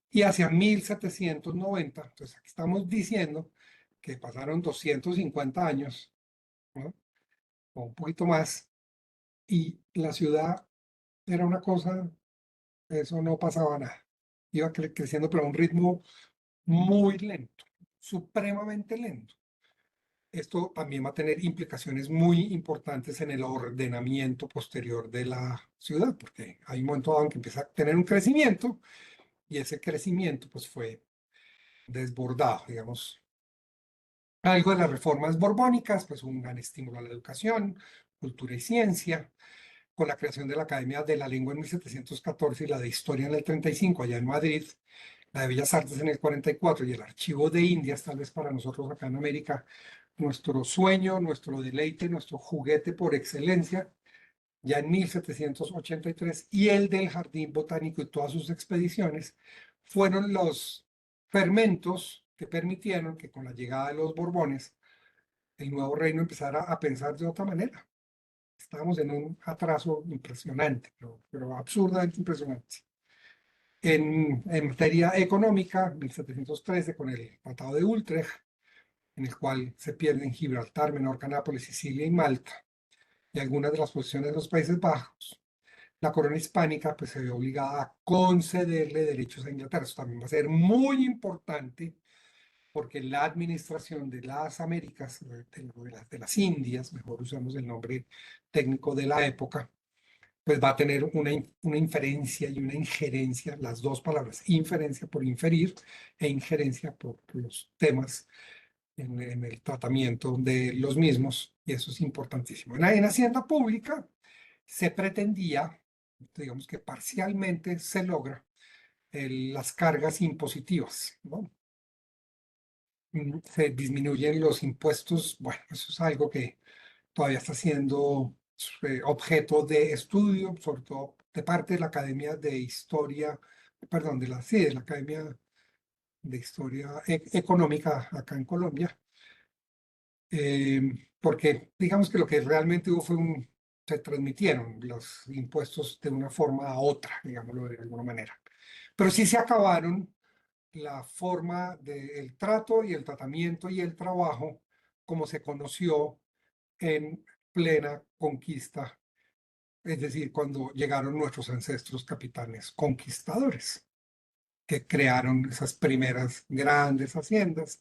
Y hacia 1790, entonces aquí estamos diciendo que pasaron 250 años, ¿no? O un poquito más, y la ciudad era una cosa, eso no pasaba nada. Iba creciendo, pero a un ritmo muy lento, supremamente lento. Esto también va a tener implicaciones muy importantes en el ordenamiento posterior de la ciudad, porque hay un momento dado en que empieza a tener un crecimiento, y ese crecimiento pues fue desbordado, digamos. Algo de las reformas borbónicas, pues un gran estímulo a la educación, cultura y ciencia, con la creación de la Academia de la Lengua en 1714 y la de Historia en el 35 allá en Madrid, la de Bellas Artes en el 44 y el Archivo de Indias, tal vez para nosotros acá en América, nuestro sueño, nuestro deleite, nuestro juguete por excelencia, ya en 1783, y el del Jardín Botánico y todas sus expediciones, fueron los fermentos que permitieron que con la llegada de los Borbones, el nuevo reino empezara a pensar de otra manera. Estábamos en un atraso impresionante, pero absurdamente impresionante. En materia económica, 1713, con el Tratado de Utrecht, en el cual se pierden Gibraltar, Menorca, Nápoles, Sicilia y Malta. y algunas de las posiciones de los Países Bajos, la corona hispánica pues se ve obligada a concederle derechos a Inglaterra. Eso también va a ser muy importante porque la administración de las Américas, de las Indias, mejor usamos el nombre técnico de la época, pues va a tener una inferencia y una injerencia, las dos palabras, inferencia por inferir e injerencia por los temas en el tratamiento de los mismos, y eso es importantísimo. En Hacienda Pública se pretendía, digamos que parcialmente se logra, las cargas impositivas, ¿no? Se disminuyen los impuestos, bueno, eso es algo que todavía está siendo objeto de estudio, sobre todo de parte de la Academia de Historia, perdón, sí, de la Academia de Historia Económica acá en Colombia, eh, porque digamos que lo que realmente hubo fue se transmitieron los impuestos de una forma a otra, digámoslo de alguna manera. Pero sí se acabaron la forma del trato y el tratamiento y el trabajo como se conoció en plena conquista, es decir, cuando llegaron nuestros ancestros capitanes conquistadores, que crearon esas primeras grandes haciendas,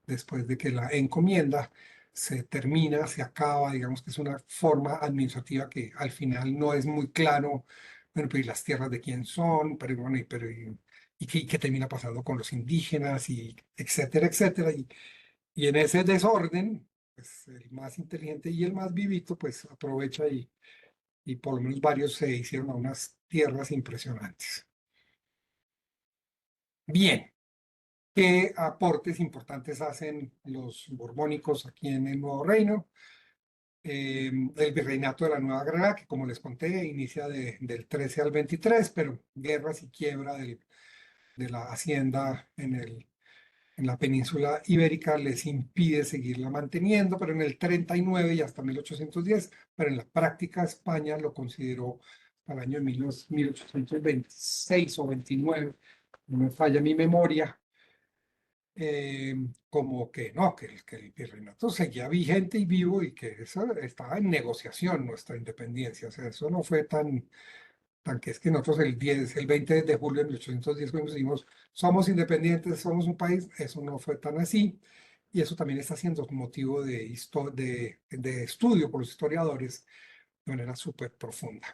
después de que la encomienda se termina, se acaba, digamos que es una forma administrativa que al final no es muy claro, bueno, pero ¿y las tierras de quién son? Pero bueno, ¿y qué termina pasando con los indígenas? Y etcétera, etcétera. Y en ese desorden, pues el más inteligente y el más vivito, pues aprovecha y por lo menos varios se hicieron a unas tierras impresionantes. Bien, ¿qué aportes importantes hacen los borbónicos aquí en el Nuevo Reino? El virreinato de la Nueva Granada, que como les conté, inicia del 13 al 23, pero guerras y quiebra de la hacienda en la península ibérica les impide seguirla manteniendo, pero en el 39 y hasta 1810, pero en la práctica España lo consideró al año 1826 o 29, no me falla mi memoria, como que no, que el virreinato seguía vigente y vivo y que eso estaba en negociación nuestra independencia. O sea, eso no fue tan que es que nosotros el 20 de julio de 1810 cuando decimos somos independientes, somos un país, eso no fue tan así. Y eso también está siendo motivo de estudio por los historiadores de manera súper profunda.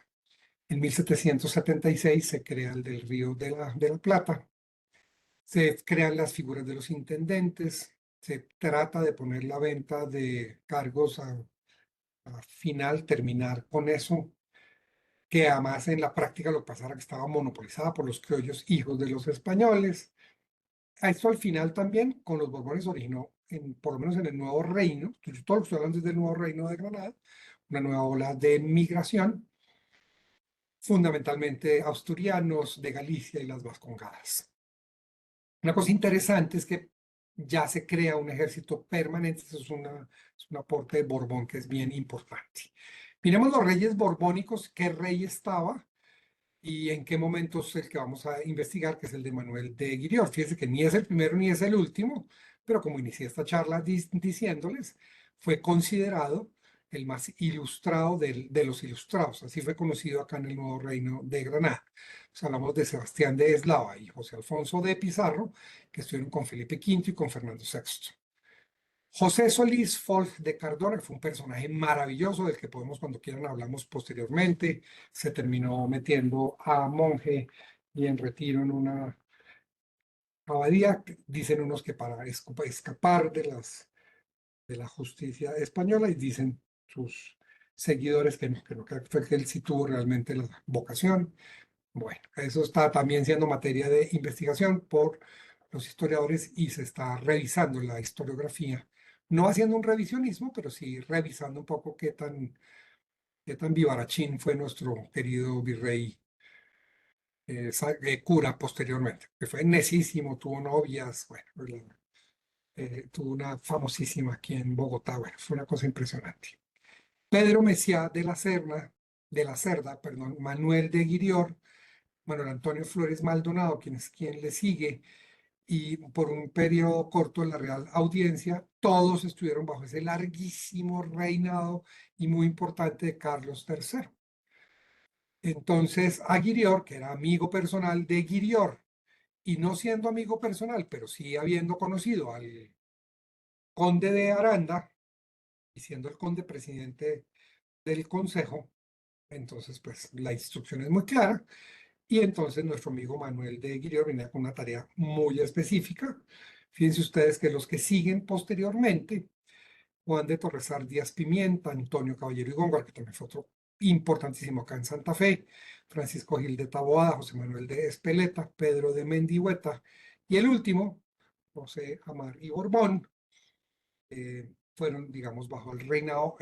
En 1776 se crea el del Río de la Plata, se crean las figuras de los intendentes, se trata de poner la venta de cargos a final, terminar con eso, que además en la práctica lo pasara que estaba monopolizada por los criollos hijos de los españoles. A esto al final también con los Borbones originó, por lo menos en el Nuevo Reino, todo lo que estoy hablando es del Nuevo Reino de Granada, una nueva ola de migración, fundamentalmente asturianos de Galicia y las Vascongadas. Una cosa interesante es que ya se crea un ejército permanente, eso es un aporte de Borbón que es bien importante. Miremos los reyes borbónicos, qué rey estaba y en qué momentos el que vamos a investigar, que es el de Manuel de Guirior. Fíjense que ni es el primero ni es el último, pero como inicié esta charla diciéndoles, fue considerado el más ilustrado de los ilustrados. Así fue conocido acá en el Nuevo Reino de Granada. Pues hablamos de Sebastián de Eslava y José Alfonso de Pizarro, que estuvieron con Felipe V y con Fernando VI. José Solís Folk de Cardona, que fue un personaje maravilloso del que podemos cuando quieran hablamos posteriormente, se terminó metiendo a monje y en retiro en una abadía, dicen unos que para escapar de la justicia española y dicen sus seguidores que fue que él sí tuvo realmente la vocación. Bueno, eso está también siendo materia de investigación por los historiadores y se está revisando la historiografía, no haciendo un revisionismo, pero sí revisando un poco qué tan vivarachín fue nuestro querido virrey cura posteriormente, que fue necísimo, tuvo novias, bueno, tuvo una famosísima aquí en Bogotá, bueno, fue una cosa impresionante. Pedro Messiá de la Cerda, perdón, Manuel de Guirior, Manuel Antonio Flores Maldonado, quien le sigue, y por un periodo corto en la Real Audiencia, todos estuvieron bajo ese larguísimo reinado y muy importante de Carlos III. Entonces, Aguirior, que era amigo personal de Guirior, y no siendo amigo personal, pero sí habiendo conocido al conde de Aranda, y siendo el conde presidente del consejo, entonces pues la instrucción es muy clara, y entonces nuestro amigo Manuel de Guirior venía con una tarea muy específica. Fíjense ustedes que los que siguen posteriormente, Juan de Torresar Díaz Pimienta, Antonio Caballero y Góngora, que también fue otro importantísimo acá en Santa Fe, Francisco Gil de Taboada, José Manuel de Espeleta, Pedro de Mendihueta, y el último, José Amar y Borbón, fueron, digamos, bajo el reinado,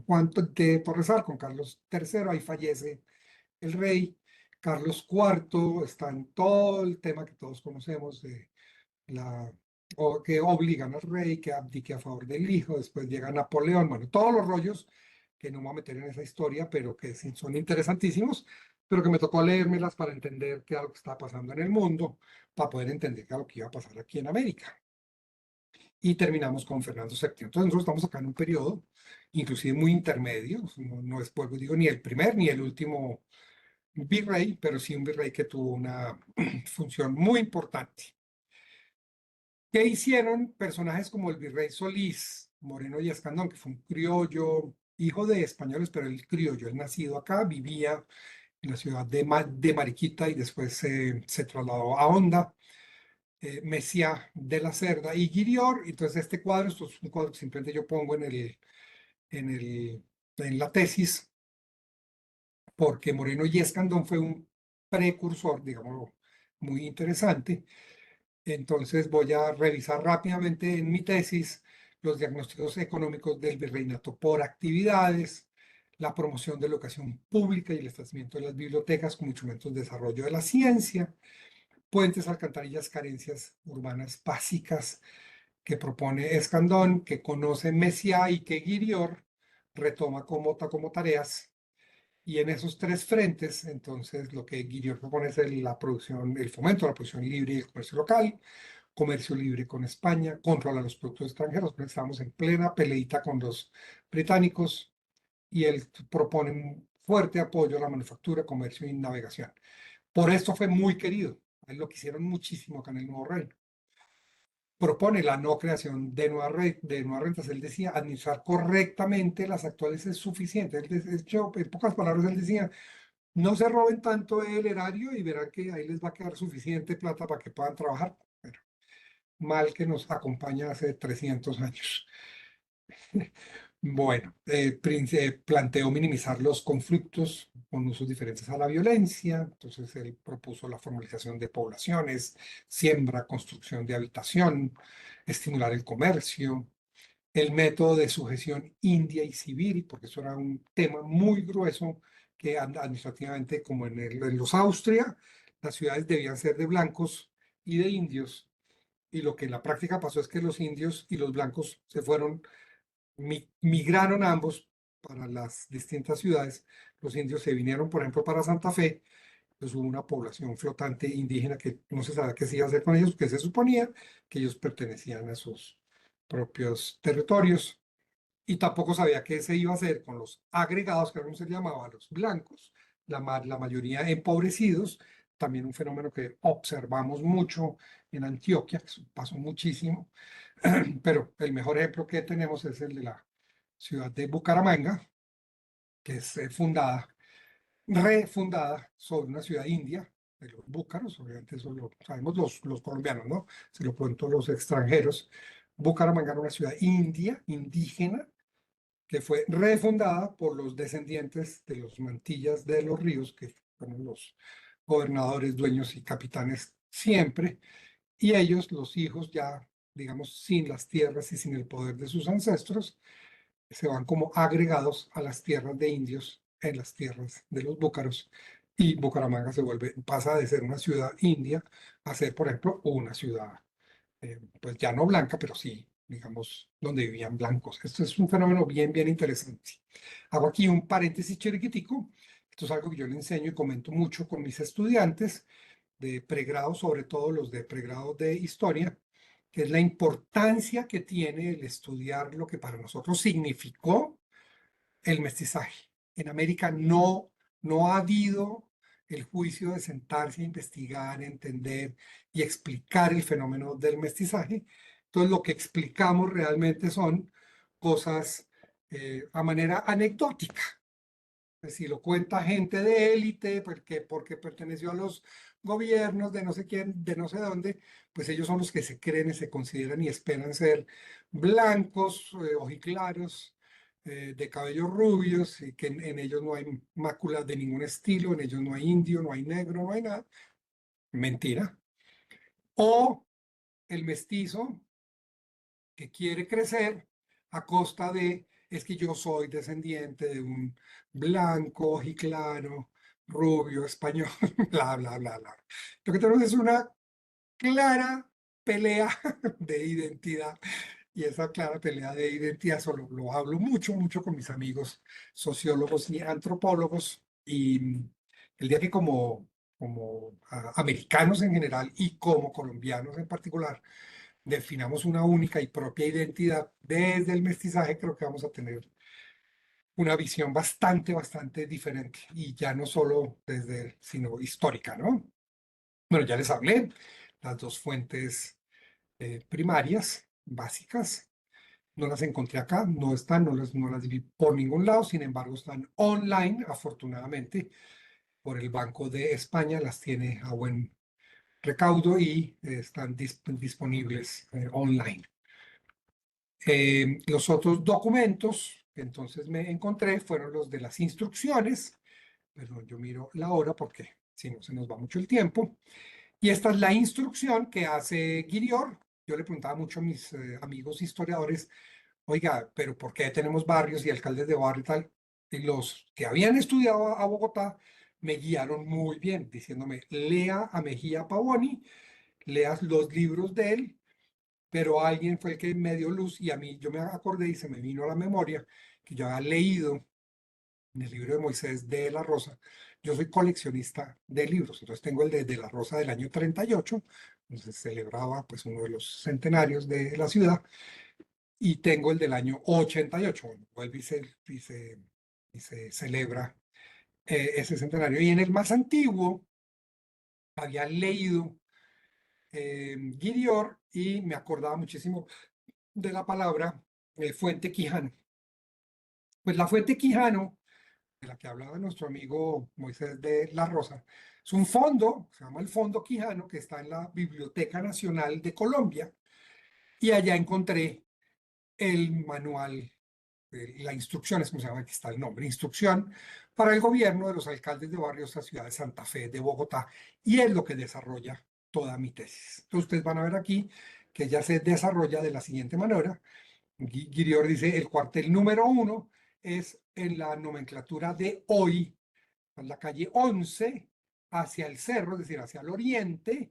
Juan de Torresar con Carlos III, ahí fallece el rey. Carlos IV está en todo el tema que todos conocemos de que obligan al rey que abdique a favor del hijo, después llega Napoleón, bueno, todos los rollos que no me voy a meter en esa historia, pero que sí son interesantísimos, pero que me tocó leérmelas para entender qué es lo que estaba pasando en el mundo, para poder entender qué es lo que iba a pasar aquí en América. Y terminamos con Fernando VII. Entonces nosotros estamos acá en un periodo, inclusive muy intermedio, no es, pues, digo, ni el primer ni el último virrey, pero sí un virrey que tuvo una función muy importante. ¿Qué hicieron personajes como el virrey Solís, Moreno y Escandón, que fue un criollo, hijo de españoles, pero el criollo, él nacido acá, vivía en la ciudad de Mariquita y después se trasladó a Honda, Messiá de la Cerda y Guirior? Entonces este cuadro, esto es un cuadro que simplemente yo pongo en el, en la tesis, porque Moreno y Escandón fue un precursor, digamos, muy interesante. Entonces voy a revisar rápidamente en mi tesis los diagnósticos económicos del virreinato por actividades, la promoción de la educación pública y el establecimiento de las bibliotecas como instrumentos de desarrollo de la ciencia, puentes, alcantarillas, carencias urbanas básicas que propone Escandón, que conoce Messiá y que Guirior retoma como tareas. Y en esos tres frentes, entonces, lo que Guirior propone es la producción, el fomento de la producción libre y el comercio local, comercio libre con España, controlar los productos extranjeros, porque estamos en plena peleita con los británicos, y él propone un fuerte apoyo a la manufactura, comercio y navegación. Por esto fue muy querido, él lo quisieron muchísimo acá en el Nuevo Reino. Propone la no creación de nuevas rentas. Él decía, administrar correctamente las actuales es suficiente. De hecho, en pocas palabras, él decía, no se roben tanto el erario y verán que ahí les va a quedar suficiente plata para que puedan trabajar. Pero mal que nos acompaña hace 300 años. Bueno, planteó minimizar los conflictos con usos diferentes a la violencia. Entonces, él propuso la formalización de poblaciones, siembra, construcción de habitación, estimular el comercio, el método de sujeción india y civil, porque eso era un tema muy grueso que administrativamente, como en los Austria, las ciudades debían ser de blancos y de indios, y lo que en la práctica pasó es que los indios y los blancos se fueron, migraron ambos para las distintas ciudades. Los indios se vinieron, por ejemplo, para Santa Fe, pues hubo una población flotante indígena que no se sabía qué se iba a hacer con ellos, que se suponía que ellos pertenecían a sus propios territorios, y tampoco sabía qué se iba a hacer con los agregados, que era como se llamaba, los blancos, la mayoría empobrecidos, también un fenómeno que observamos mucho en Antioquia, que eso pasó muchísimo, pero el mejor ejemplo que tenemos es el de la ciudad de Bucaramanga, que es refundada sobre una ciudad india, de los búcaros, obviamente eso lo sabemos los colombianos, ¿no? Se lo cuento a los extranjeros. Bucaramanga era una ciudad india, indígena, que fue refundada por los descendientes de los Mantillas de los Ríos, que fueron los gobernadores, dueños y capitanes siempre, y ellos, los hijos, ya, digamos, sin las tierras y sin el poder de sus ancestros, se van como agregados a las tierras de indios en las tierras de los búcaros, y Bucaramanga pasa de ser una ciudad india a ser, por ejemplo, una ciudad, pues ya no blanca, pero sí, digamos, donde vivían blancos. Esto es un fenómeno bien, bien interesante. Hago aquí un paréntesis chiquitico. Esto es algo que yo le enseño y comento mucho con mis estudiantes. de pregrado, sobre todo los de pregrado de historia, que es la importancia que tiene el estudiar lo que para nosotros significó el mestizaje. En América no ha habido el juicio de sentarse a investigar, entender y explicar el fenómeno del mestizaje. Entonces, lo que explicamos realmente son cosas a manera anecdótica. Si lo cuenta gente de élite, porque perteneció a los gobiernos de no sé quién, de no sé dónde, pues ellos son los que se creen y se consideran y esperan ser blancos, ojiclaros, de cabellos rubios, y que en ellos no hay máculas de ningún estilo, en ellos no hay indio, no hay negro, no hay nada. Mentira. O el mestizo que quiere crecer a costa de, es que yo soy descendiente de un blanco, ojiclaro, rubio, español, bla, bla, bla, bla. Lo que tenemos es una clara pelea de identidad. Y esa clara pelea de identidad solo lo hablo mucho, mucho con mis amigos sociólogos y antropólogos. Y el día que como americanos en general y como colombianos en particular, definamos una única y propia identidad desde el mestizaje, creo que vamos a tener una visión bastante, bastante diferente y ya no solo desde, sino histórica, ¿no? Bueno, ya les hablé, las dos fuentes primarias, básicas, no las encontré acá, no están, no las vi por ningún lado, sin embargo están online, afortunadamente, por el Banco de España, las tiene a buen recaudo y están disponibles online. Los otros documentos que entonces me encontré fueron los de las instrucciones. Perdón, yo miro la hora porque si no se nos va mucho el tiempo. Y esta es la instrucción que hace Guirior. Yo le preguntaba mucho a mis amigos historiadores, oiga, pero ¿por qué tenemos barrios y alcaldes de barrio y tal? Y los que habían estudiado a Bogotá me guiaron muy bien, diciéndome, lea a Mejía Pavoni, leas los libros de él, pero alguien fue el que me dio luz y a mí yo me acordé y se me vino a la memoria que yo había leído en el libro de Moisés de la Rosa. Yo soy coleccionista de libros, entonces tengo el de la Rosa del año 38, entonces celebraba pues uno de los centenarios de la ciudad, y tengo el del año 88, bueno, vuelve y se celebra ese centenario. Y en el más antiguo había leído Guirior y me acordaba muchísimo de la palabra Fuente Quijano. Pues la Fuente Quijano, de la que hablaba nuestro amigo Moisés de la Rosa, es un fondo, se llama el Fondo Quijano, que está en la Biblioteca Nacional de Colombia, y allá encontré el manual, la instrucción, es como se llama, aquí está el nombre, instrucción para el gobierno de los alcaldes de barrios de la ciudad de Santa Fe, de Bogotá, y es lo que desarrolla toda mi tesis. Entonces ustedes van a ver aquí que ya se desarrolla de la siguiente manera. Guirior dice, el cuartel número 1 es en la nomenclatura de hoy, en la calle 11, hacia el cerro, es decir, hacia el oriente.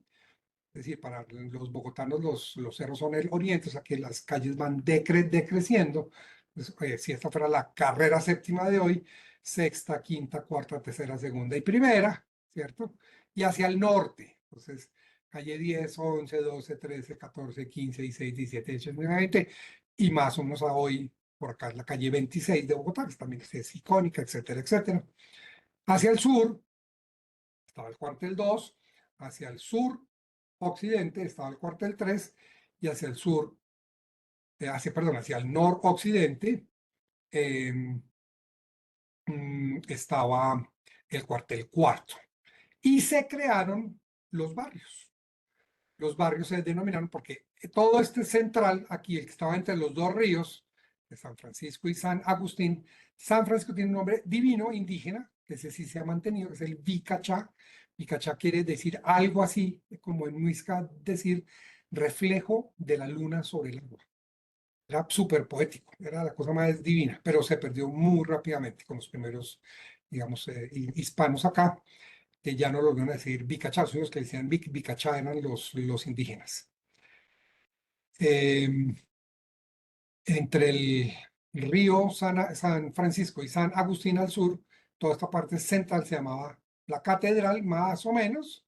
Es decir, para los bogotanos los cerros son el oriente, o sea que las calles van decreciendo. Pues, si esta fuera la carrera séptima de hoy, sexta, quinta, cuarta, tercera, segunda y primera, ¿cierto? Y hacia el norte, entonces calle 10, 11, 12, 13, 14, 15, 16, 17, 18, 19, 20, y más o menos a hoy, por acá es la calle 26 de Bogotá, que también es icónica, etcétera, etcétera. Hacia el sur estaba el cuartel 2, hacia el sur occidente estaba el cuartel 3 y hacia el sur, perdón, hacia el noroccidente eh, estaba el cuartel cuarto. Y se crearon los barrios. Los barrios se denominaron porque todo este central, aquí el que estaba entre los dos ríos, de San Francisco y San Agustín, San Francisco tiene un nombre divino, indígena, que ese sí se ha mantenido, que es el Vicachá. Vicachá quiere decir algo así, como en Muisca, decir reflejo de la luna sobre el agua. Era súper poético, era la cosa más divina, pero se perdió muy rápidamente con los primeros, digamos, hispanos acá, que ya no lo volvieron a decir Vicachá, los que decían Vicachá eran los indígenas. Eh, Entre el río San Francisco y San Agustín al sur, toda esta parte central se llamaba la catedral, más o menos,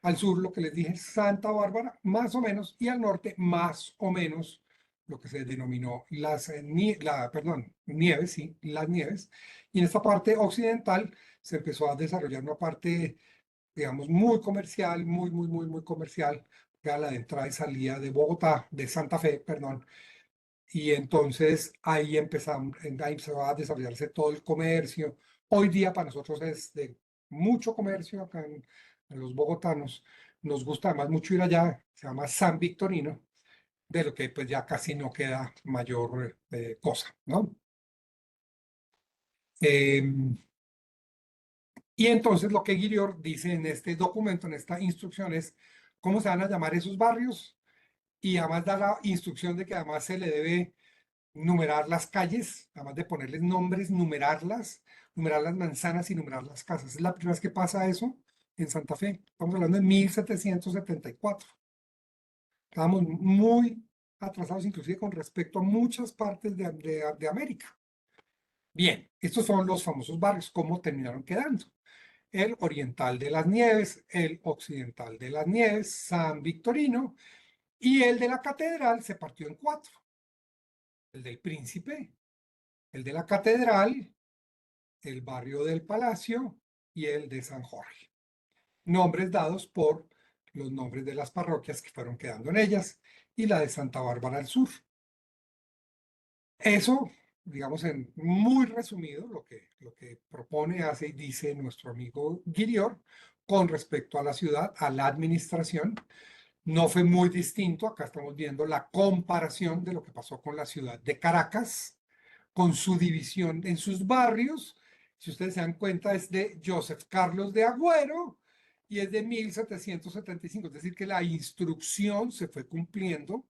Al sur, lo que les dije, Santa Bárbara, más o menos, y al norte, más o menos, lo que se denominó perdón, nieves, sí, las nieves. Y en esta parte occidental se empezó a desarrollar una parte, digamos, muy comercial, muy comercial, que era la de entrada y salida de Bogotá, de Santa Fe, perdón. Y entonces ahí empezó a desarrollarse todo el comercio. Hoy día para nosotros es de mucho comercio acá en los bogotanos. Nos gusta además mucho ir allá, se llama San Victorino, de lo que pues ya casi no queda mayor cosa, ¿no? Em, y entonces lo que Guirior dice en este documento, en esta instrucción es cómo se van a llamar esos barrios y además da la instrucción de que además se le debe numerar las calles, además de ponerles nombres, numerar las manzanas y numerar las casas. Es la primera vez que pasa eso en Santa Fe. Estamos hablando de 1774. Estábamos muy atrasados inclusive con respecto a muchas partes de América. Bien, estos son los famosos barrios, ¿cómo terminaron quedando? El oriental de las Nieves, el occidental de las Nieves, San Victorino, y el de la catedral se partió en cuatro. El del Príncipe, el de la catedral, el barrio del Palacio y el de San Jorge. Nombres dados por los nombres de las parroquias que fueron quedando en ellas y la de Santa Bárbara al sur. Eso, digamos, en muy resumido, lo que propone, hace y dice nuestro amigo Guirior con respecto a la ciudad, a la administración. No fue muy distinto. Acá estamos viendo la comparación de lo que pasó con la ciudad de Caracas, con su división en sus barrios. Si ustedes se dan cuenta, es de Joseph Carlos de Agüero y es de 1775. Es decir, que la instrucción se fue cumpliendo,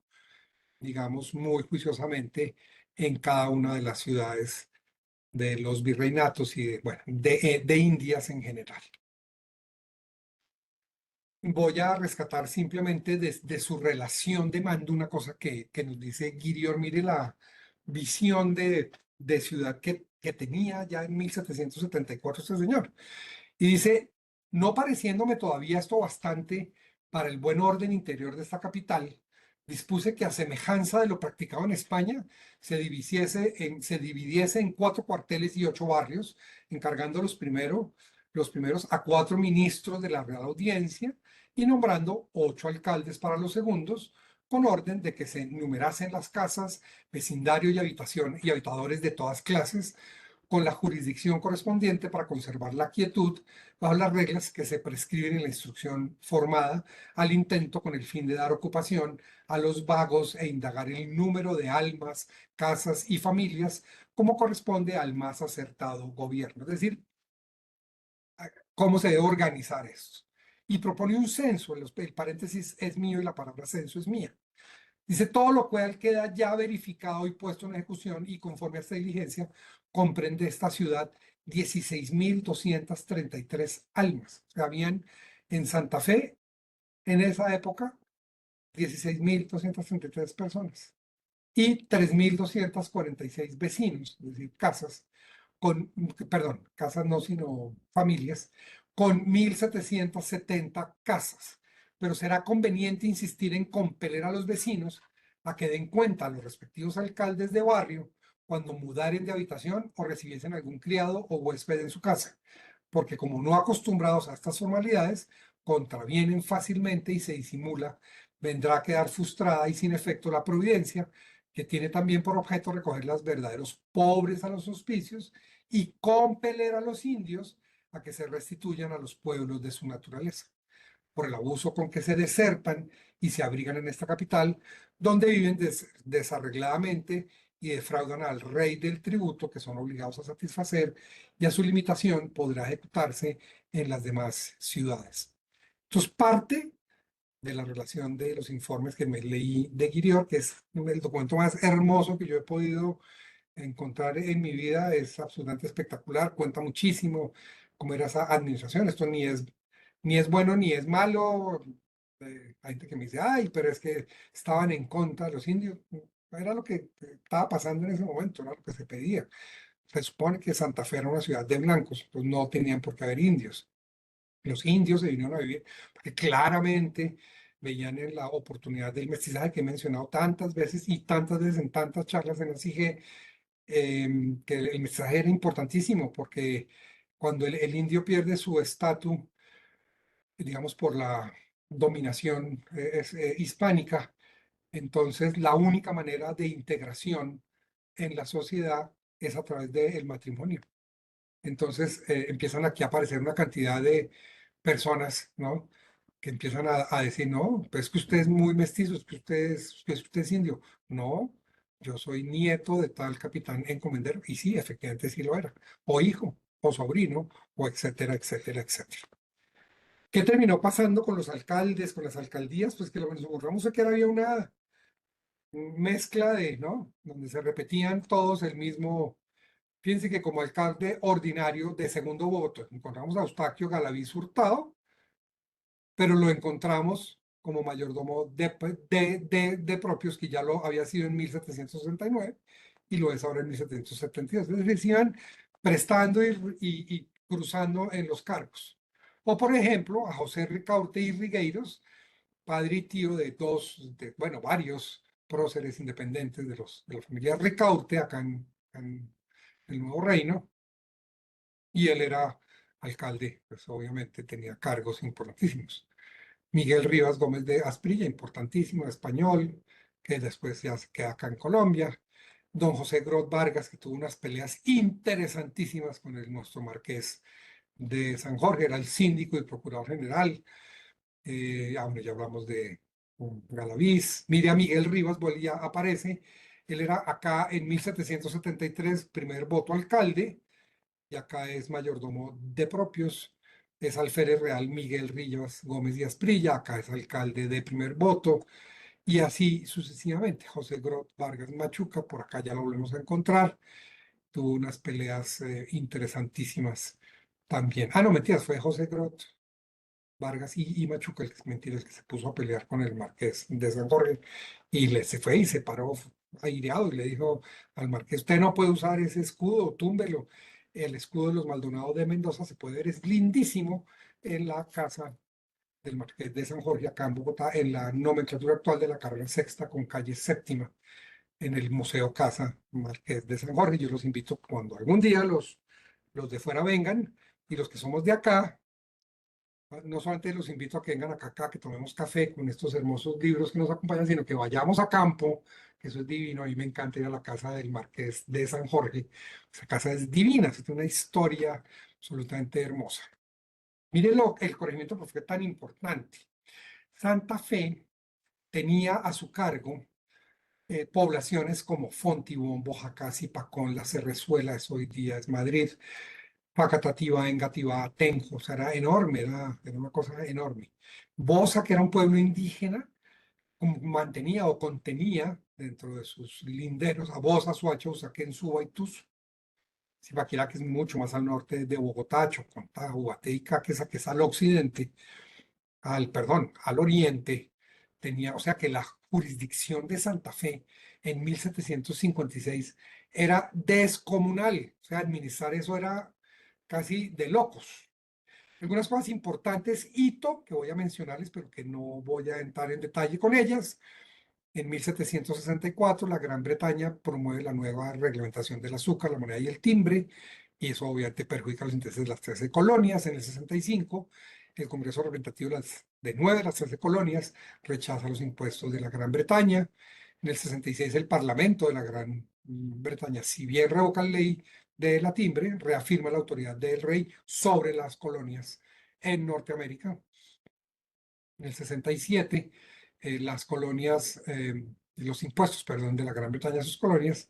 digamos, muy juiciosamente en cada una de las ciudades de los virreinatos y bueno, de Indias en general. Voy a rescatar simplemente de su relación de mando una cosa que nos dice Guirior. Mire la visión de ciudad que tenía ya en 1774 este señor. Y dice, no pareciéndome todavía esto bastante para el buen orden interior de esta capital, dispuse que a semejanza de lo practicado en España, se dividiese en 4 cuarteles y 8 barrios, encargando los primeros a 4 ministros de la Real Audiencia y nombrando 8 alcaldes para los segundos, con orden de que se numerasen las casas, vecindario y habitación y habitadores de todas clases, con la jurisdicción correspondiente para conservar la quietud bajo las reglas que se prescriben en la instrucción formada al intento con el fin de dar ocupación a los vagos e indagar el número de almas, casas y familias como corresponde al más acertado gobierno. Es decir, cómo se debe organizar esto. Y propone un censo, el paréntesis es mío y la palabra censo es mía. Dice, todo lo cual queda ya verificado y puesto en ejecución y conforme a esta diligencia, comprende esta ciudad 16.233 almas. O sea, habían en Santa Fe, en esa época, 16.233 personas y 3.246 vecinos, es decir, casas, perdón, casas no, sino familias, con 1.770 casas. Pero será conveniente insistir en compeler a los vecinos a que den cuenta a los respectivos alcaldes de barrio cuando mudaren de habitación o recibiesen algún criado o huésped en su casa, porque como no acostumbrados a estas formalidades, contravienen fácilmente y se disimula, vendrá a quedar frustrada y sin efecto la providencia, que tiene también por objeto recoger los verdaderos pobres a los hospicios y compeler a los indios a que se restituyan a los pueblos de su naturaleza, por el abuso con que se desertan y se abrigan en esta capital, donde viven desarregladamente y defraudan al rey del tributo que son obligados a satisfacer, y a su limitación podrá ejecutarse en las demás ciudades. Entonces, parte de la relación de los informes que me leí de Guirior, que es el documento más hermoso que yo he podido encontrar en mi vida, es absolutamente espectacular, cuenta muchísimo cómo era esa administración. Esto ni es bueno ni es malo. Hay gente que me dice, ay, pero es que estaban en contra de los indios. Era lo que estaba pasando en ese momento, era lo que se pedía. Se supone que Santa Fe era una ciudad de blancos, pues no tenían por qué haber indios. Los indios se vinieron a vivir porque claramente veían en la oportunidad del mestizaje que he mencionado tantas veces y tantas veces en tantas charlas en la CIG, que el mestizaje era importantísimo porque cuando el indio pierde su estatus, digamos, por la dominación hispánica, entonces la única manera de integración en la sociedad es a través del matrimonio. Entonces empiezan aquí a aparecer una cantidad de personas, ¿no? Que empiezan a decir, no, pues es que usted es muy mestizo, es que usted es indio. No, yo soy nieto de tal capitán encomendero. Y sí, efectivamente sí lo era. O hijo, o sobrino, o etcétera, etcétera, etcétera. ¿Qué terminó pasando con los alcaldes, con las alcaldías? Pues que lo que nos encontramos es que había una mezcla de, ¿no? Donde se repetían todos el mismo. Fíjense que como alcalde ordinario de segundo voto encontramos a Eustaquio Galaviz Hurtado, pero lo encontramos como mayordomo de Propios, que ya lo había sido en 1769 y lo es ahora en 1772. Es decir, se iban prestando y cruzando en los cargos. O, por ejemplo, a José Ricaurte y Rigueiros, padre y tío de bueno, varios próceres independientes de la familia Ricaurte, acá en el Nuevo Reino, y él era alcalde, pues obviamente tenía cargos importantísimos. Miguel Rivas Gómez de Asprilla, importantísimo, español, que después ya se queda acá en Colombia. Don José Grot Vargas, que tuvo unas peleas interesantísimas con el nuestro marqués de San Jorge, era el síndico y procurador general. Bueno, ya hablamos de Galaviz. Mire a Miguel Rivas, Bolía aparece. Él era acá en 1773 primer voto alcalde, y acá es mayordomo de Propios, es alférez real Miguel Rivas Gómez y Asprilla, acá es alcalde de primer voto, y así sucesivamente. José Grot Vargas Machuca, por acá ya lo volvemos a encontrar, tuvo unas peleas interesantísimas también. Ah, no, mentiras, fue José Grot Vargas y Machuca, el que es mentira, el que se puso a pelear con el marqués de San Jorge, y se fue y se paró aireado y le dijo al marqués: usted no puede usar ese escudo, túmbelo. El escudo de los Maldonado de Mendoza se puede ver, es lindísimo en la casa del marqués de San Jorge, acá en Bogotá, en la nomenclatura actual de la carrera sexta con calle séptima, en el Museo Casa Marqués de San Jorge. Yo los invito cuando algún día los de fuera vengan, y los que somos de acá, no solamente los invito a que vengan acá, que tomemos café con estos hermosos libros que nos acompañan, sino que vayamos a campo, que eso es divino. A mí me encanta ir a la casa del Marqués de San Jorge. Esa casa es divina, es una historia absolutamente hermosa. Mírenlo, el corregimiento pues, fue tan importante. Santa Fe tenía a su cargo poblaciones como Fontibón, Boyacá, Zipacón, La Cerrezuela, eso hoy día es Madrid, Facatativá, Engativá, Tenjo, o sea, era enorme, era una cosa enorme. Bosa, que era un pueblo indígena, mantenía o contenía dentro de sus linderos a Bosa, Soacha, Usaquén, Suba y Tuzo. Zipaquirá, que es mucho más al norte de Bogotá, Chocontá, Ubaté que es al occidente, perdón, al oriente, tenía, o sea que la jurisdicción de Santa Fe en 1756 era descomunal, o sea, administrar eso era casi de locos. Algunas cosas importantes, hito, que voy a mencionarles, pero que no voy a entrar en detalle con ellas. En 1764, la Gran Bretaña promueve la nueva reglamentación del azúcar, la moneda y el timbre, y eso obviamente perjudica los intereses de las 13 colonias. En el 65, el Congreso Representativo de 9 de las 13 colonias rechaza los impuestos de la Gran Bretaña. En el 66, el Parlamento de la Gran Bretaña, si bien revoca la ley de la timbre, reafirma la autoridad del rey sobre las colonias en Norteamérica. En el 67, las colonias, los impuestos, perdón, de la Gran Bretaña a sus colonias,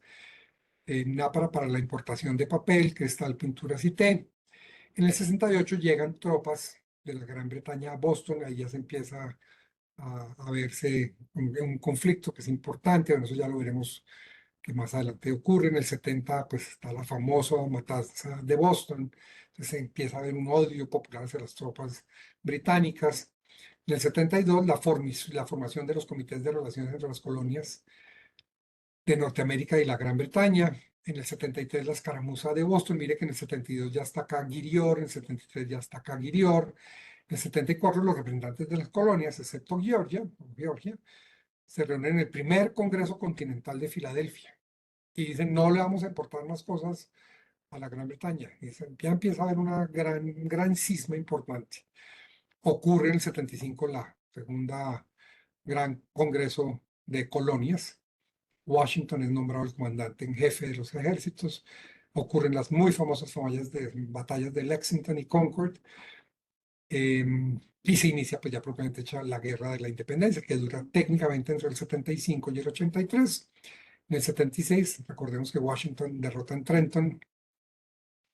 NAPRA para la importación de papel, cristal, pinturas y té. En el 68 llegan tropas de la Gran Bretaña a Boston, ahí ya se empieza a verse un conflicto que es importante, bueno, eso ya lo veremos que más adelante ocurre. En el 70 pues está la famosa matanza de Boston, entonces se empieza a ver un odio popular hacia las tropas británicas. En el 72, la formación de los comités de relaciones entre las colonias de Norteamérica y la Gran Bretaña. En el 73 la escaramuza de Boston, mire que en el 72 ya está acá Guirior, en el 73 ya está acá Guirior, en el 74 los representantes de las colonias, excepto Georgia, se reúnen en el primer Congreso Continental de Filadelfia y dicen no le vamos a importar más cosas a la Gran Bretaña. Y ya empieza a haber una gran cisma importante. Ocurre en el 75 la segunda gran Congreso de Colonias. Washington es nombrado el comandante en jefe de los ejércitos. Ocurren las muy famosas batallas de Lexington y Concord. Y se inicia pues ya propiamente hecha la guerra de la independencia, que dura técnicamente entre el 75 y el 83. En el 76, recordemos que Washington derrota en Trenton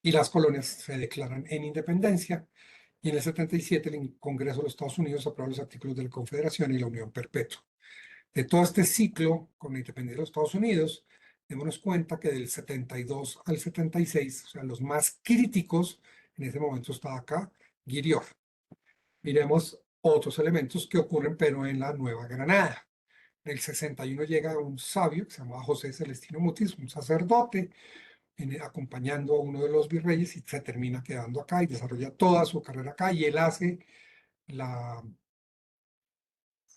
y las colonias se declaran en independencia. Y en el 77 el Congreso de los Estados Unidos aprueba los artículos de la Confederación y la Unión Perpetua. De todo este ciclo con la independencia de los Estados Unidos, démonos cuenta que del 72 al 76, o sea, los más críticos, en ese momento estaba acá, Guirior. Miremos otros elementos que ocurren, pero en la Nueva Granada. En el 61 llega un sabio que se llama José Celestino Mutis, un sacerdote, acompañando a uno de los virreyes y se termina quedando acá y desarrolla toda su carrera acá y él hace la...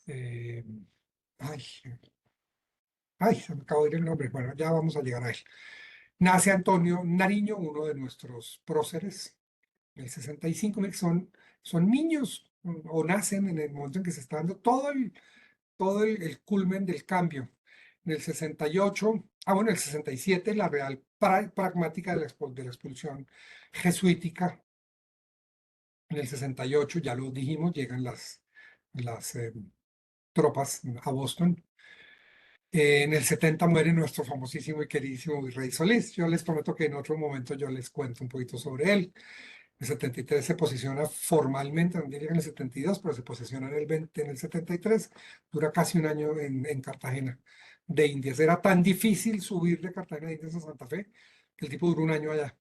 eh, ay, se me acabó de ir el nombre, bueno, ya vamos a llegar a él. Nace Antonio Nariño, uno de nuestros próceres, en el 65, mire, son niños o nacen en el momento en que se está dando todo el culmen del cambio. En el 68, bueno, en el 67, la Real Pragmática de la expulsión jesuítica. En el 68, ya lo dijimos, llegan las tropas a Boston. En el 70 muere nuestro famosísimo y queridísimo Virrey Solís. Yo les prometo que en otro momento yo les cuento un poquito sobre él. En el 73 se posiciona formalmente, no diría en el 72, pero se posiciona en el 73. Dura casi un año en Cartagena de Indias. Era tan difícil subir de Cartagena de Indias a Santa Fe que el tipo duró un año allá.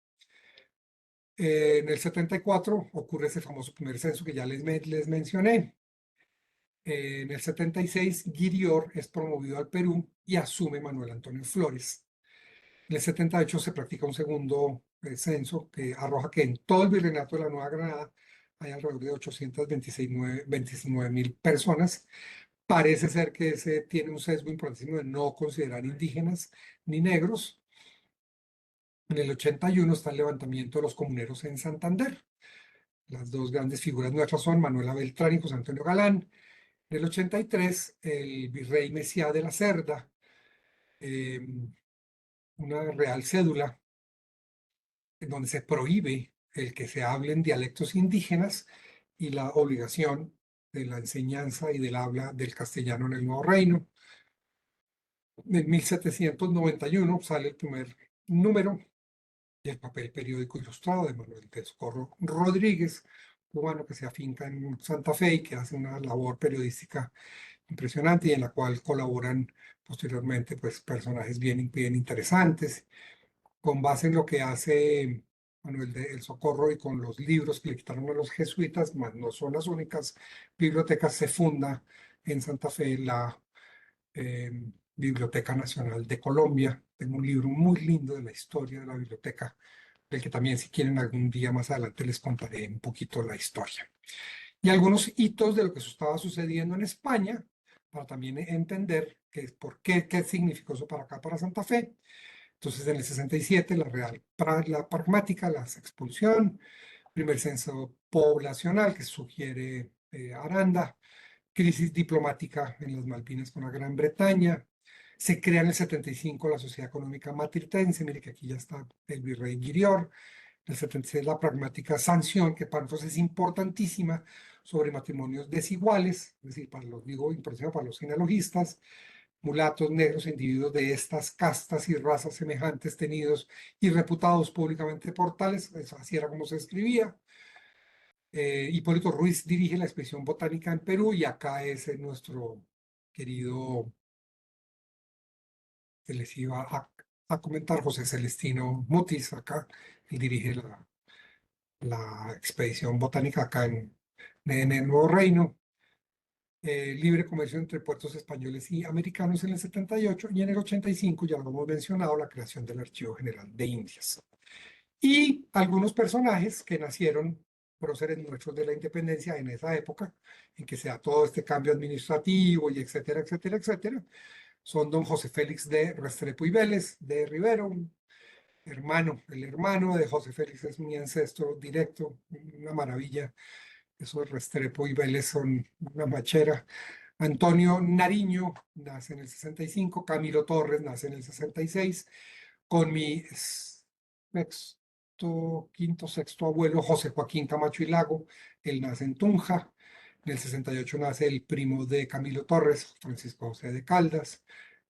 En el 74 ocurre ese famoso primer censo que ya les mencioné. En el 76, Guirior es promovido al Perú y asume Manuel Antonio Flores. En el 78 se practica un segundo censo que arroja que en todo el virreinato de la Nueva Granada hay alrededor de 829.000 personas. Parece ser que ese tiene un sesgo importantísimo de no considerar indígenas ni negros. En el 81 está el levantamiento de los comuneros en Santander. Las dos grandes figuras nuestras son Manuela Beltrán y José Antonio Galán. En el 83, el virrey Messiá de la Cerda, eh, una real cédula en donde se prohíbe el que se hablen dialectos indígenas y la obligación de la enseñanza y del habla del castellano en el Nuevo Reino. En 1791 sale el primer número del papel periódico ilustrado de Manuel del Socorro Rodríguez, cubano que se afinca en Santa Fe y que hace una labor periodística impresionante y en la cual colaboran posteriormente pues, personajes bien interesantes. Con base en lo que hace Manuel del Socorro y con los libros que le quitaron a los jesuitas, más no son las únicas bibliotecas, se funda en Santa Fe la eh, Biblioteca Nacional de Colombia. Tengo un libro muy lindo de la historia de la biblioteca, del que también si quieren algún día más adelante les contaré un poquito la historia. Y algunos hitos de lo que estaba sucediendo en España, para también entender qué significó eso para acá, para Santa Fe. Entonces, en el 67, la pragmática, la expulsión, primer censo poblacional que sugiere Aranda, crisis diplomática en las Malvinas con la Gran Bretaña, se crea en el 75 la Sociedad Económica Matritense, mire que aquí ya está el virrey Guirior, en el 76 la pragmática sanción, que para nosotros es importantísima, sobre matrimonios desiguales, es decir, digo importantísima para los genealogistas, mulatos, negros, individuos de estas castas y razas semejantes tenidos y reputados públicamente por tales, así era como se escribía. Hipólito Ruiz dirige la expedición botánica en Perú y acá es nuestro querido, que les iba a comentar, José Celestino Mutis, acá, él dirige la expedición botánica acá en el Nuevo Reino. libre comercio entre puertos españoles y americanos en el 78 y en el 85, ya lo hemos mencionado, la creación del Archivo General de Indias. Y algunos personajes que nacieron próceres nuestros de la independencia en esa época, en que se da todo este cambio administrativo y etcétera, etcétera, etcétera, son don José Félix de Restrepo y Vélez de Rivero, un hermano, el hermano de José Félix es mi ancestro directo, una maravilla. Esos Restrepo y Vélez son una machera. Antonio Nariño nace en el 65, Camilo Torres nace en el 66, con mi sexto, quinto, sexto abuelo, José Joaquín Camacho y Lago, él nace en Tunja. En el 68 nace el primo de Camilo Torres, Francisco José de Caldas.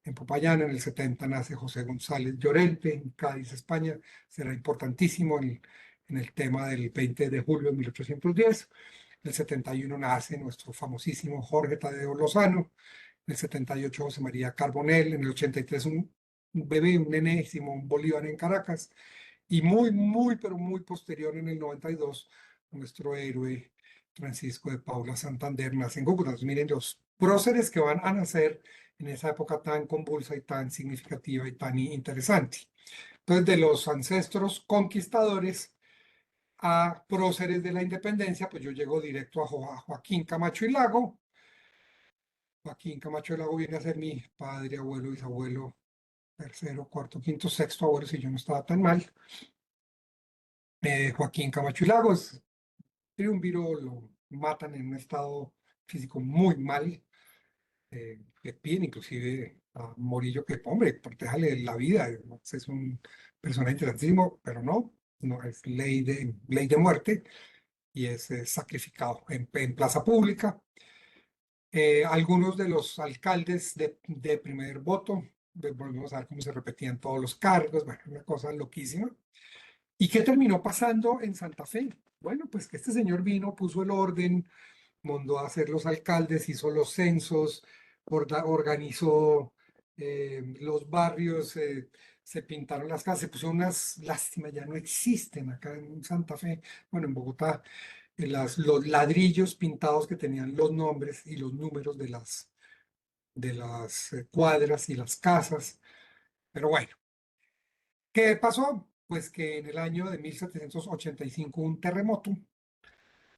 En Popayán, en el 70 nace José González Llorente, en Cádiz, España. Será importantísimo en el tema del 20 de julio de 1810. En el 71 nace nuestro famosísimo Jorge Tadeo Lozano. En el 78 José María Carbonell. En el 83 un bebé, un nene, Simón Bolívar en Caracas. Y muy, muy, pero muy posterior, en el 92, nuestro héroe Francisco de Paula Santander nace en Cúcuta. Entonces, miren los próceres que van a nacer en esa época tan convulsa y tan significativa y tan interesante. Entonces, de los ancestros conquistadores a próceres de la independencia, pues yo llego directo a Joaquín Camacho y Lago. Joaquín Camacho y Lago viene a ser mi padre, abuelo, bisabuelo, tercero, cuarto, quinto, sexto abuelo, si yo no estaba tan mal. Joaquín Camacho y Lagos, triunviro, lo matan en un estado físico muy mal, le piden inclusive a Morillo que, hombre, protéjale la vida, es un personaje interesantísimo, pero no, no es ley de muerte y es sacrificado en plaza pública. Algunos de los alcaldes de primer voto, volvemos a ver cómo se repetían todos los cargos, bueno, una cosa loquísima. ¿Y qué terminó pasando en Santa Fe? Bueno, pues que este señor vino, puso el orden, mandó a hacer los alcaldes, hizo los censos, organizó los barrios, se pintaron las casas, se pusieron unas, lástima, ya no existen acá en Santa Fe, bueno, en Bogotá, los ladrillos pintados que tenían los nombres y los números de las cuadras y las casas. Pero bueno, ¿qué pasó? Pues que en el año de 1785 un terremoto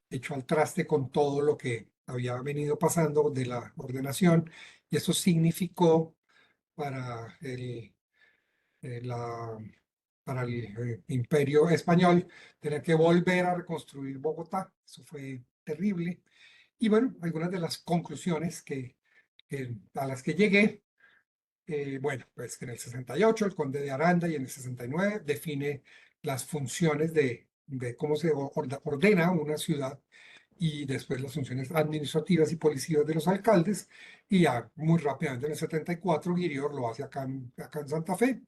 echó al traste con todo lo que había venido pasando de la ordenación, y eso significó para eh, la, para el imperio español tener que volver a reconstruir Bogotá. Eso fue terrible. Y bueno, algunas de las conclusiones a las que llegué, bueno, pues que en el 68 el conde de Aranda y en el 69 define las funciones de cómo se ordena una ciudad y después las funciones administrativas y policías de los alcaldes, y ya muy rápidamente en el 74 Guirior lo hace acá en Santa Fe.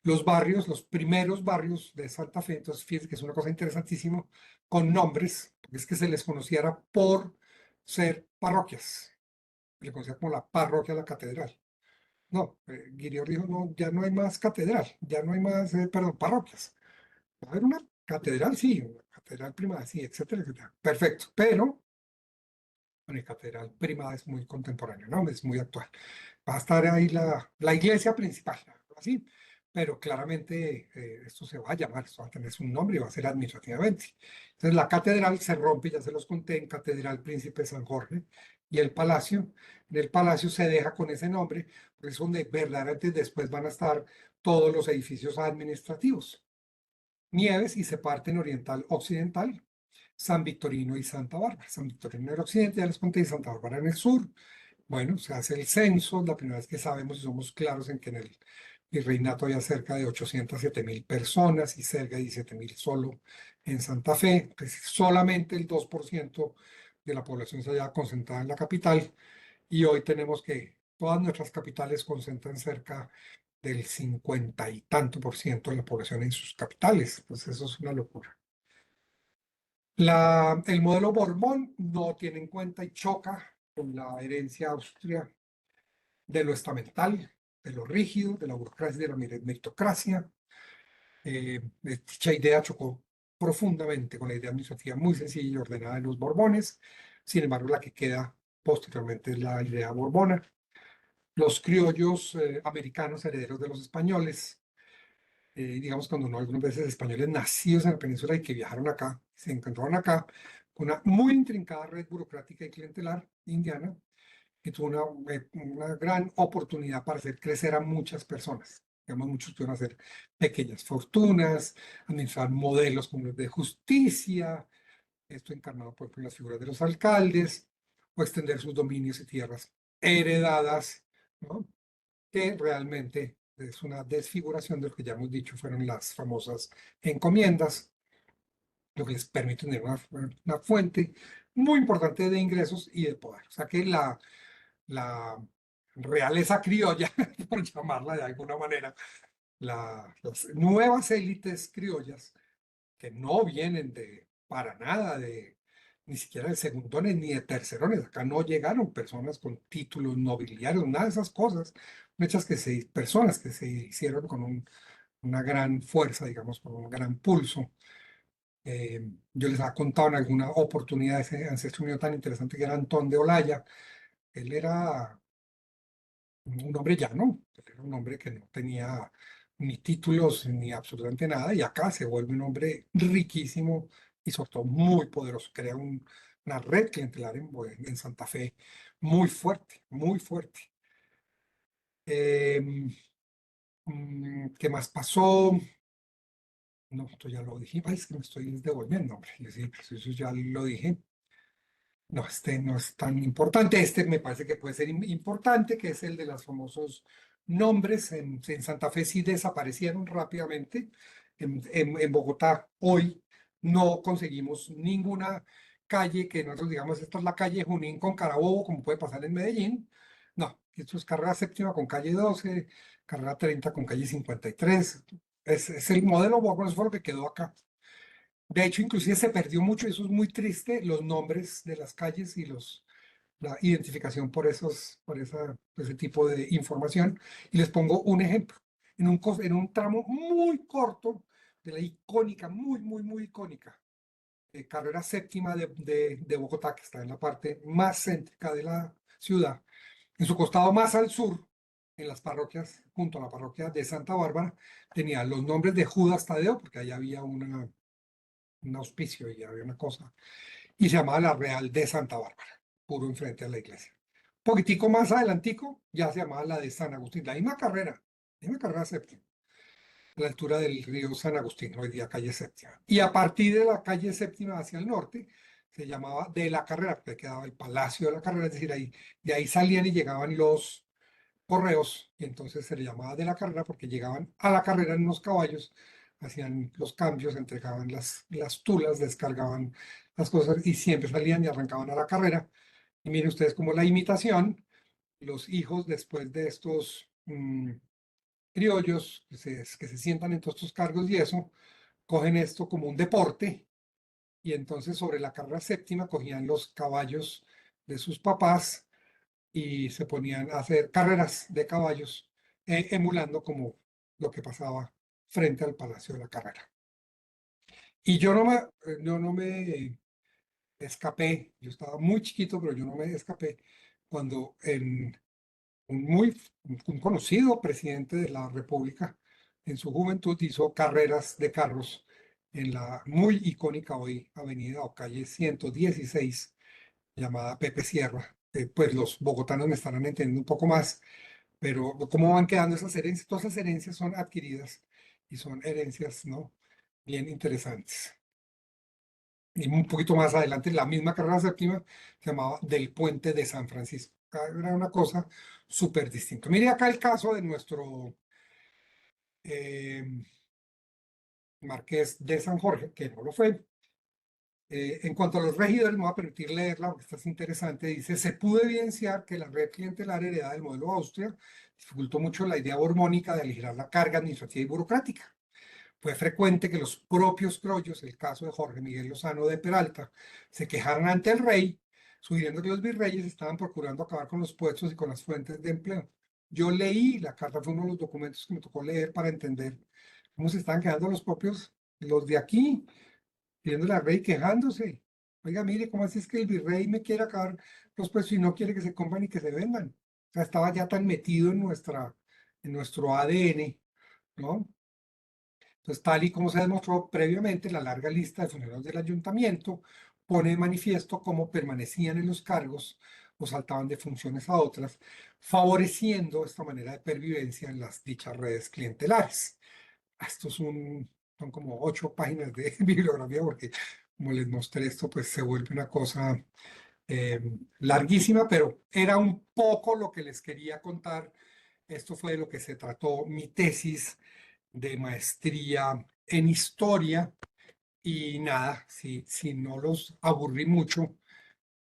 Los barrios, los primeros barrios de Santa Fe, entonces fíjense que es una cosa interesantísima, con nombres, porque es que se les conociera por ser parroquias, se le conocía como la parroquia de la catedral. No, Guirior dijo, no, ya no hay más catedral, ya no hay más, perdón, parroquias. Va a haber una catedral, sí, una catedral primada, sí, etcétera, etcétera. Perfecto, pero bueno, y catedral primada es muy contemporáneo, ¿no? Es muy actual. Va a estar ahí la iglesia principal, algo así, pero claramente esto se va a llamar, esto va a tener su nombre y va a ser administrativamente. Entonces la catedral se rompe, ya se los conté, en Catedral Príncipe San Jorge, y el palacio, en el palacio se deja con ese nombre, porque es donde verdaderamente después van a estar todos los edificios administrativos. Nieves y se parte en oriental-occidental, San Victorino y Santa Bárbara. San Victorino en el occidente, ya les conté, y Santa Bárbara en el sur. Bueno, se hace el censo, la primera vez que sabemos y somos claros en que en el virreinato había cerca de 807.000 personas y cerca de 17.000 solo en Santa Fe, pues solamente el 2% de la población se halla concentrada en la capital, y hoy tenemos que todas nuestras capitales concentran cerca del 50 y tanto por ciento de la población en sus capitales. Pues eso es una locura. El modelo Borbón no tiene en cuenta y choca con la herencia austria de lo estamental, de lo rígido, de la burocracia, de la meritocracia. Dicha idea chocó profundamente con la idea administrativa muy sencilla y ordenada de los Borbones. Sin embargo, la que queda posteriormente la idea borbona. Los criollos americanos herederos de los españoles, digamos cuando no algunas veces españoles nacidos en la península y que viajaron acá, se encontraron acá con una muy intrincada red burocrática y clientelar indiana que tuvo una gran oportunidad para hacer crecer a muchas personas. Digamos, muchos pudieron hacer pequeñas fortunas, administrar modelos como los de justicia, esto encarnado por ejemplo en las figuras de los alcaldes, o extender sus dominios y tierras heredadas, ¿no? Que realmente es una desfiguración de lo que ya hemos dicho, fueron las famosas encomiendas, lo que les permite tener una fuente muy importante de ingresos y de poder. O sea que la realeza criolla, por llamarla de alguna manera, las nuevas élites criollas, que no vienen para nada ni siquiera de segundones ni de tercerones. Acá no llegaron personas con títulos nobiliarios, nada de esas cosas. Personas que se hicieron con una gran fuerza, digamos, con un gran pulso. Yo les he contado en alguna oportunidad ese ancestro mío tan interesante que era Antón de Olaya. Él era un hombre llano, él era un hombre que no tenía ni títulos ni absolutamente nada, y acá se vuelve un hombre riquísimo y sobre todo muy poderoso, crea una red clientelar en Santa Fe muy fuerte, muy fuerte. ¿Qué más pasó? No, esto ya lo dije. Ay, es que me estoy devolviendo, hombre. Yo sí, pues eso ya lo dije. No, este no es tan importante. Este me parece que puede ser importante, que es el de los famosos nombres. En Santa Fe sí desaparecieron rápidamente. En Bogotá hoy no conseguimos ninguna calle que nosotros digamos, esta es la calle Junín con Carabobo, como puede pasar en Medellín. No, esto es carrera séptima con calle 12, carrera 30 con calle 53. Es el modelo Borbón, eso fue lo que quedó acá. De hecho, inclusive se perdió mucho, eso es muy triste, los nombres de las calles y la identificación por ese tipo de información. Y les pongo un ejemplo. En un tramo muy corto de la icónica, muy, muy, muy icónica, carrera séptima de Bogotá, que está en la parte más céntrica de la ciudad, en su costado más al sur, en las parroquias, junto a la parroquia de Santa Bárbara, tenía los nombres de Judas Tadeo, porque ahí había un auspicio y había una cosa, y se llamaba la Real de Santa Bárbara, puro enfrente a la iglesia. Un poquitico más adelantico, ya se llamaba la de San Agustín, la misma carrera séptima, a la altura del río San Agustín, hoy día calle séptima. Y a partir de la calle séptima hacia el norte, se llamaba de la carrera, porque quedaba el Palacio de la Carrera, es decir, ahí, de ahí salían y llegaban los correos, y entonces se le llamaba de la carrera porque llegaban a la carrera en los caballos, hacían los cambios, entregaban las tulas, descargaban las cosas y siempre salían y arrancaban a la carrera. Y miren ustedes como la imitación, los hijos después de estos criollos que se sientan en todos estos cargos y eso, cogen esto como un deporte y entonces sobre la carrera séptima cogían los caballos de sus papás y se ponían a hacer carreras de caballos, emulando como lo que pasaba frente al Palacio de la Carrera. Y yo no me escapé, yo estaba muy chiquito, pero yo no me escapé cuando un conocido presidente de la República en su juventud hizo carreras de carros en la muy icónica hoy avenida o calle 116 llamada Pepe Sierra. Pues los bogotanos me estarán entendiendo un poco más, pero cómo van quedando esas herencias, todas esas herencias son adquiridas y son herencias, ¿no? Bien interesantes. Y un poquito más adelante, la misma carrera séptima se llamaba Del Puente de San Francisco. Era una cosa súper distinta. Mire acá el caso de nuestro eh, Marqués de San Jorge, que no lo fue. En cuanto a los regidores, me voy a permitir leerla porque esta es interesante. Dice, se pudo evidenciar que la red clientelar heredada del modelo Austria dificultó mucho la idea borbónica de aligerar la carga administrativa y burocrática. Fue frecuente que los propios criollos, el caso de Jorge Miguel Lozano de Peralta, se quejaran ante el rey, sugiriendo que los virreyes estaban procurando acabar con los puestos y con las fuentes de empleo. Yo leí, la carta fue uno de los documentos que me tocó leer para entender cómo se estaban quedando los propios, los de aquí, pidiéndole al rey quejándose. Oiga, mire, ¿cómo así es que el virrey me quiere acabar los precios y no quiere que se compren y que se vendan. O sea, estaba ya tan metido en nuestro ADN, ¿no? Entonces, tal y como se demostró previamente, la larga lista de funcionarios del ayuntamiento pone de manifiesto cómo permanecían en los cargos o saltaban de funciones a otras, favoreciendo esta manera de pervivencia en las dichas redes clientelares. Esto son como 8 páginas de bibliografía porque, como les mostré esto, pues se vuelve una cosa eh, larguísima, pero era un poco lo que les quería contar. Esto fue de lo que se trató mi tesis de maestría en historia. Y nada, si no los aburrí mucho,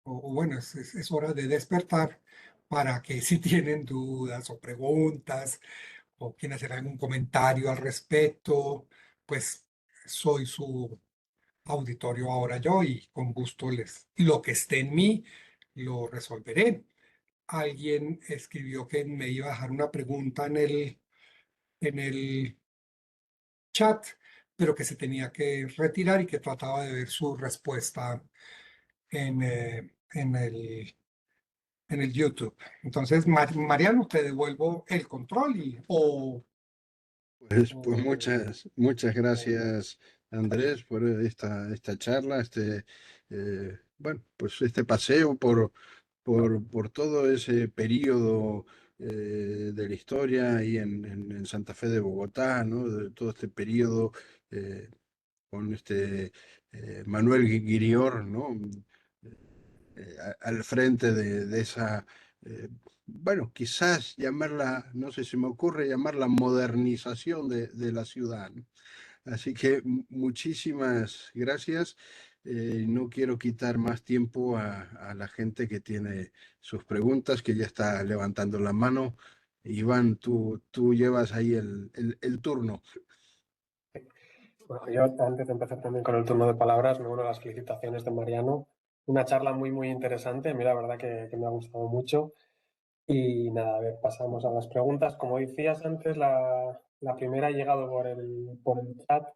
o bueno, es hora de despertar para que si tienen dudas o preguntas o quieren hacer algún comentario al respecto, pues soy su auditorio ahora yo y con gusto lo que esté en mí lo resolveré. Alguien escribió que me iba a dejar una pregunta en el chat, pero que se tenía que retirar y que trataba de ver su respuesta en el YouTube. Entonces, Mariano, te devuelvo el control Pues o- muchas o- gracias, Andrés, por esta charla, bueno, pues este paseo por todo ese periodo de la historia ahí en Santa Fe de Bogotá, ¿no? De todo este periodo eh, con Manuel Guirior, ¿no? Al frente de esa, bueno, quizás llamarla, no sé si me ocurre llamarla modernización de la ciudad, ¿no? Así que muchísimas gracias. No quiero quitar más tiempo a la gente que tiene sus preguntas, que ya está levantando la mano. Iván, tú llevas ahí el turno. Bueno, yo antes de empezar también con el turno de palabras, me uno a las felicitaciones de Mariano. Una charla muy, muy interesante. A mí la verdad que me ha gustado mucho. Y nada, a ver, pasamos a las preguntas. Como decías antes, la primera ha llegado por el chat.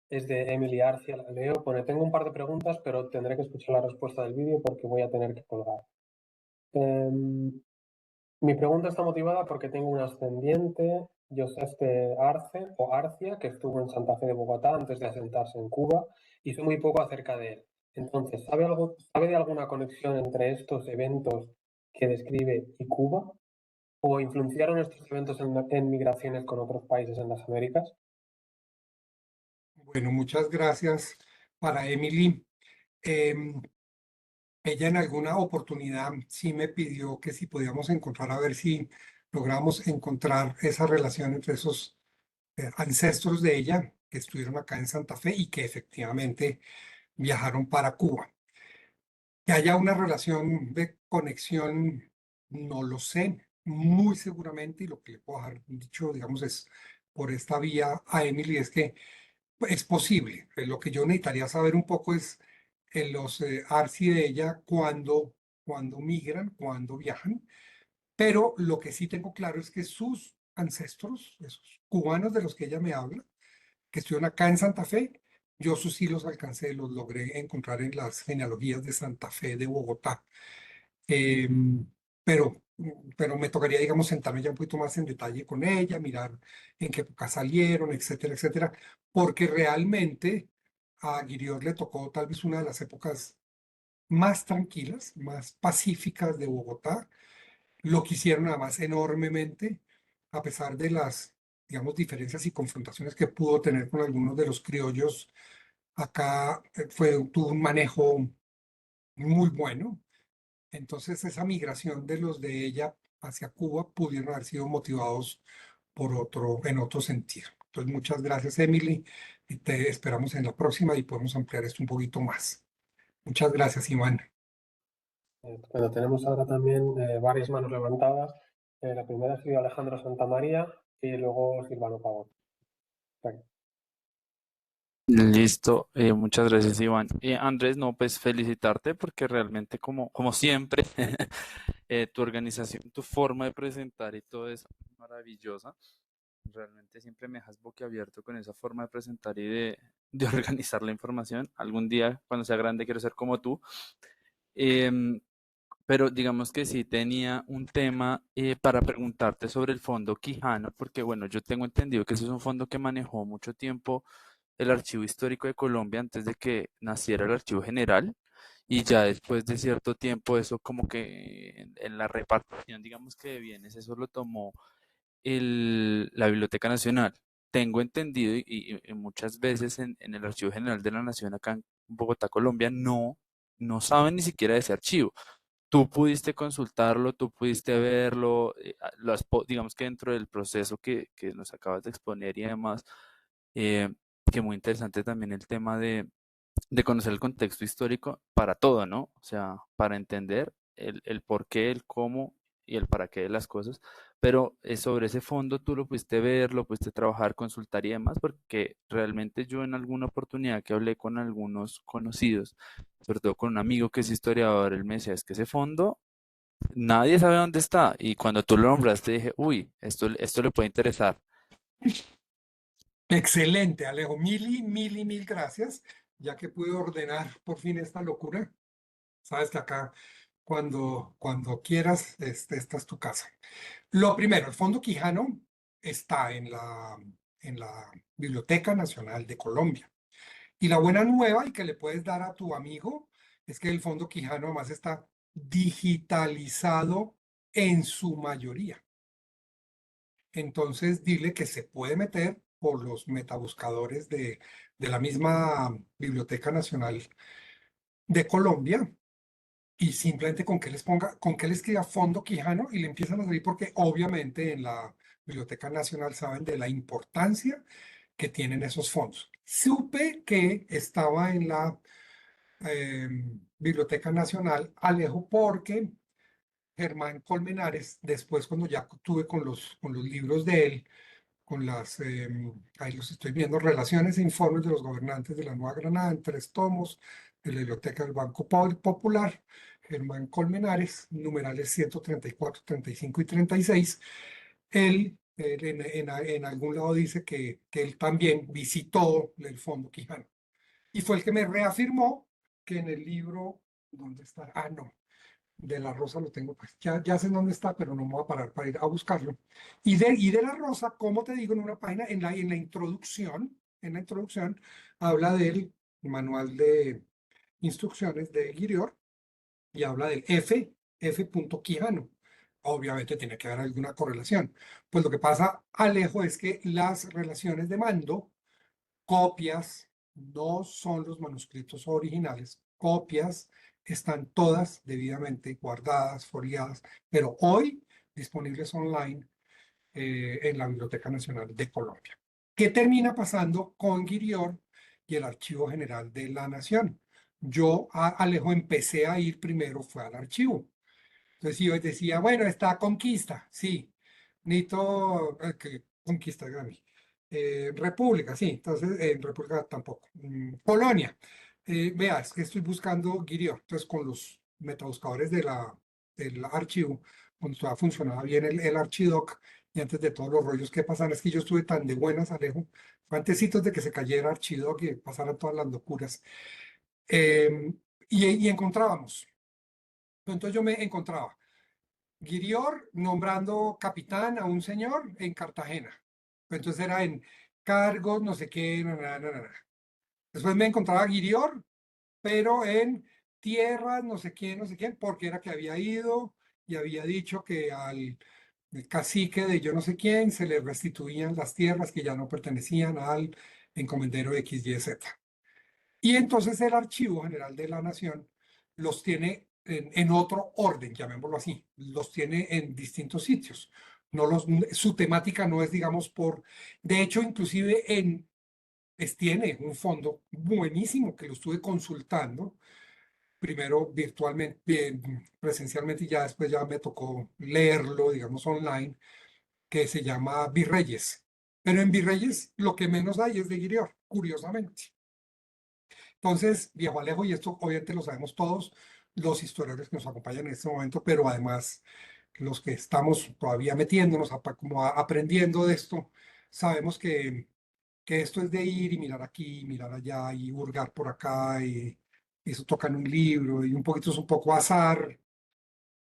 Es de Emily Arcia, la leo. Pone, tengo un par de preguntas, pero tendré que escuchar la respuesta del vídeo porque voy a tener que colgar. Em, Mi pregunta está motivada porque tengo un ascendiente, Josef de Arce o Arcia, que estuvo en Santa Fe de Bogotá antes de asentarse en Cuba y sé muy poco acerca de él. Entonces, ¿sabe de alguna conexión entre estos eventos que describe y Cuba? ¿O influenciaron estos eventos en migraciones con otros países en las Américas? bueno, muchas gracias para Emily. Em, Ella en alguna oportunidad sí me pidió que si podíamos encontrar, a ver si logramos encontrar esa relación entre esos ancestros de ella que estuvieron acá en Santa Fe y que efectivamente viajaron para Cuba. Que haya una relación de conexión, no lo sé, muy seguramente, y lo que le puedo haber dicho, digamos, es por esta vía a Emily, es que es posible. Lo que yo necesitaría saber un poco es los ARSI de ella cuando migran, cuando viajan, pero lo que sí tengo claro es que sus ancestros, esos cubanos de los que ella me habla, que estuvieron acá en Santa Fe, yo sus sí los alcancé, los logré encontrar en las genealogías de Santa Fe de Bogotá. Eh, pero me tocaría, digamos, sentarme ya un poquito más en detalle con ella, mirar en qué época salieron, etcétera, etcétera, porque realmente a Guirior le tocó tal vez una de las épocas más tranquilas, más pacíficas de Bogotá. Lo quisieron además enormemente, a pesar de las, digamos, diferencias y confrontaciones que pudo tener con algunos de los criollos. Acá tuvo un manejo muy bueno. Entonces, esa migración de los de ella hacia Cuba pudieron haber sido motivados en otro sentido. Entonces, muchas gracias, Emily, y te esperamos en la próxima y podemos ampliar esto un poquito más. Muchas gracias, Iván. Bueno, tenemos ahora también varias manos levantadas. La primera ha sido Alejandro Santamaría y luego Silvano Pavón. Listo, muchas gracias Iván. Andrés, no, pues felicitarte porque realmente como siempre, tu organización, tu forma de presentar y todo es maravillosa. Realmente siempre me dejas boquiabierto con esa forma de presentar y de organizar la información. Algún día, cuando sea grande, quiero ser como tú. Em, pero digamos que sí tenía un tema para preguntarte sobre el Fondo Quijano, porque bueno, yo tengo entendido que ese es un fondo que manejó mucho tiempo el Archivo Histórico de Colombia antes de que naciera el Archivo General, y ya después de cierto tiempo eso como que en la repartición, digamos que de bienes, eso lo tomó la Biblioteca Nacional. Tengo entendido y muchas veces en el Archivo General de la Nación acá en Bogotá, Colombia, no saben ni siquiera de ese archivo. Tú pudiste consultarlo, tú pudiste verlo, digamos que dentro del proceso que nos acabas de exponer y además, eh, que muy interesante también el tema de conocer el contexto histórico para todo, ¿no? O sea, para entender el por qué, el cómo y el para qué de las cosas. Pero sobre ese fondo tú lo pudiste ver, lo pudiste trabajar, consultar y demás, porque realmente yo en alguna oportunidad que hablé con algunos conocidos, sobre todo con un amigo que es historiador, él me decía, es que ese fondo nadie sabe dónde está. Y cuando tú lo nombraste dije, uy, esto le puede interesar. Excelente, Alejo. Mil gracias, ya que pude ordenar por fin esta locura. Sabes que acá, cuando quieras, esta es tu casa. Lo primero, el Fondo Quijano está en la Biblioteca Nacional de Colombia. Y la buena nueva y que le puedes dar a tu amigo es que el Fondo Quijano además está digitalizado en su mayoría. Entonces, dile que se puede meter por los metabuscadores de la misma Biblioteca Nacional de Colombia y simplemente con que les ponga, con que les escriba Fondo Quijano y le empiezan a salir porque obviamente en la Biblioteca Nacional saben de la importancia que tienen esos fondos. Supe que estaba en la Biblioteca Nacional Alejo porque Germán Colmenares, después cuando ya tuve con los libros de él, ahí los estoy viendo, Relaciones e Informes de los Gobernantes de la Nueva Granada, en 3 tomos, de la Biblioteca del Banco Popular, Germán Colmenares, numerales 134, 35 y 36. Él en algún lado dice que él también visitó el Fondo Quijano. Y fue el que me reafirmó que en el libro, ¿dónde está? Ah, no, de la Rosa lo tengo, pues ya sé dónde está, pero no me voy a parar para ir a buscarlo. Y de la Rosa, como te digo, en una página, en la introducción, habla del manual de instrucciones de Guirior y habla del F. Quijano. Obviamente tiene que haber alguna correlación. Pues lo que pasa, Alejo, es que las relaciones de mando, copias, no son los manuscritos originales, copias están todas debidamente guardadas, foliadas, pero hoy disponibles online en la Biblioteca Nacional de Colombia. ¿Qué termina pasando con Guirior y el Archivo General de la Nación? Yo, Alejo, empecé a ir primero, fue al archivo. Entonces yo decía, bueno, está Conquista, sí. Nito, Conquista, Grammy. República, sí. Entonces, en República tampoco. Colonia. Vea, es que estoy buscando Guirior. Entonces, con los metabuscadores del archivo, cuando todavía funcionaba bien el Archidoc, y antes de todos los rollos que pasan, es que yo estuve tan de buenas, Alejo, fue antecitos de que se cayera Archidoc y pasaran todas las locuras. Eh, y encontrábamos. Entonces yo me encontraba Guirior nombrando capitán a un señor en Cartagena. Entonces era en cargos, no sé qué, Después me encontraba Guirior, pero en tierras, no sé quién, porque era que había ido y había dicho que al cacique de yo no sé quién se le restituían las tierras que ya no pertenecían al encomendero XYZ. Y entonces el Archivo General de la Nación los tiene en otro orden, llamémoslo así, los tiene en distintos sitios. Su temática no es, digamos, de hecho, inclusive tiene un fondo buenísimo que lo estuve consultando, primero virtualmente, presencialmente y ya después ya me tocó leerlo, digamos, online, que se llama Virreyes. Pero en Virreyes lo que menos hay es de Guirior, curiosamente. Entonces, Viejo Alejo, y esto obviamente lo sabemos todos, los historiadores que nos acompañan en este momento, pero además los que estamos todavía metiéndonos, como aprendiendo de esto, sabemos que esto es de ir y mirar aquí, mirar allá y hurgar por acá, y eso toca en un libro, y un poquito es un poco azar,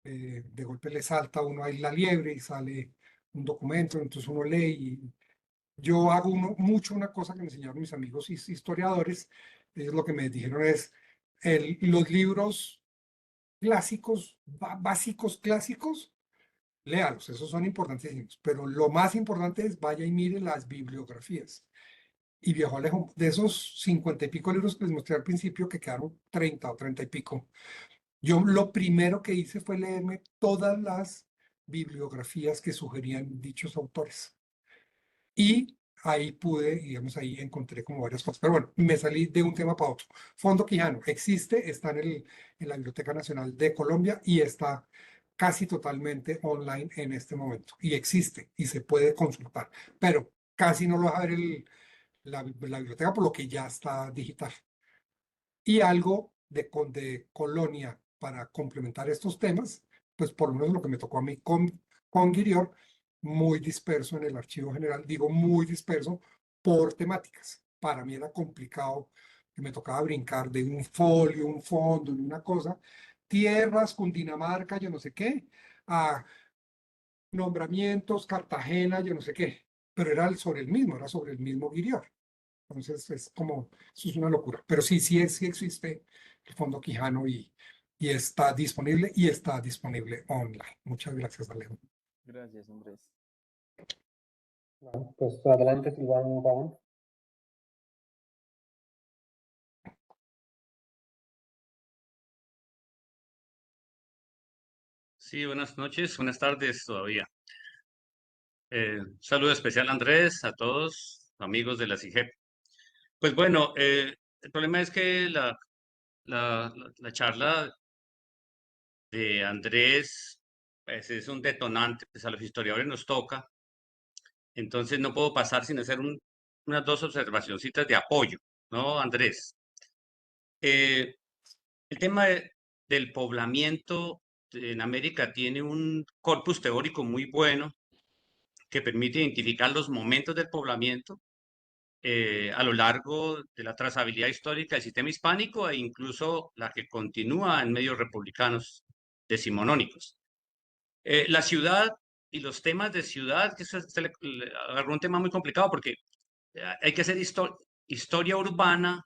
de golpe le salta a uno ahí la liebre y sale un documento, entonces uno lee y yo hago mucho una cosa que me enseñaron mis amigos historiadores, ellos lo que me dijeron es, los libros clásicos, básicos clásicos, léalos, esos son importantísimos, pero lo más importante es vaya y mire las bibliografías. Y viejo Alejo, de esos 50 y pico libros que les mostré al principio, que quedaron 30 o 30 y pico, yo lo primero que hice fue leerme todas las bibliografías que sugerían dichos autores. Y ahí pude, digamos, ahí encontré como varias cosas. Pero bueno, me salí de un tema para otro. Fondo Quijano existe, está en la Biblioteca Nacional de Colombia y está casi totalmente online en este momento. Y existe y se puede consultar, pero casi no lo vas a ver la biblioteca por lo que ya está digital. Y algo de Colonia para complementar estos temas, pues por lo menos lo que me tocó a mí con Guirior, muy disperso en el archivo general, digo muy disperso por temáticas. Para mí era complicado, que me tocaba brincar de un folio, un fondo, de una cosa, tierras, Cundinamarca, yo no sé qué, a nombramientos, Cartagena, yo no sé qué, pero era sobre el mismo Guirior. Entonces es como, eso es una locura. Pero sí, sí existe el Fondo Quijano y está disponible online. Muchas gracias, Alejo. Gracias, Andrés. Vale, pues adelante, Silván Pavón. Sí, buenas noches, buenas tardes todavía. Saludo especial a Andrés, a todos, amigos de la CIGEP. Pues bueno, el problema es que la charla de Andrés pues, es un detonante, pues a los historiadores nos toca, entonces no puedo pasar sin hacer unas dos observacioncitas de apoyo, ¿no, Andrés? El tema del poblamiento en América tiene un corpus teórico muy bueno que permite identificar los momentos del poblamiento a lo largo de la trazabilidad histórica del sistema hispánico e incluso la que continúa en medios republicanos decimonónicos. La ciudad y los temas de ciudad, que eso es un tema muy complicado porque hay que hacer historia urbana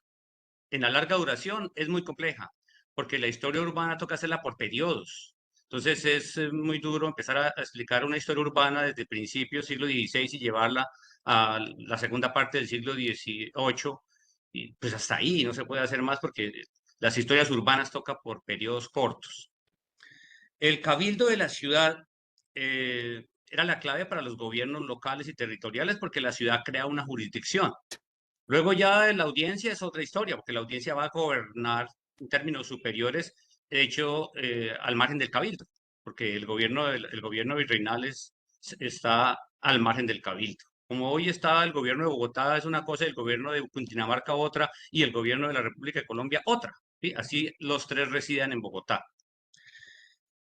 en la larga duración, es muy compleja, porque la historia urbana toca hacerla por periodos. Entonces es muy duro empezar a explicar una historia urbana desde principios del siglo XVI y llevarla a la segunda parte del siglo XVIII. Y pues hasta ahí no se puede hacer más porque las historias urbanas toca por periodos cortos. El cabildo de la ciudad era la clave para los gobiernos locales y territoriales porque la ciudad crea una jurisdicción. Luego ya la audiencia es otra historia, porque la audiencia va a gobernar en términos superiores, de hecho, al margen del cabildo, porque el gobierno virreinal está al margen del cabildo. Como hoy está el gobierno de Bogotá es una cosa, el gobierno de Cundinamarca otra y el gobierno de la República de Colombia otra. ¿Sí? Así los tres residen en Bogotá.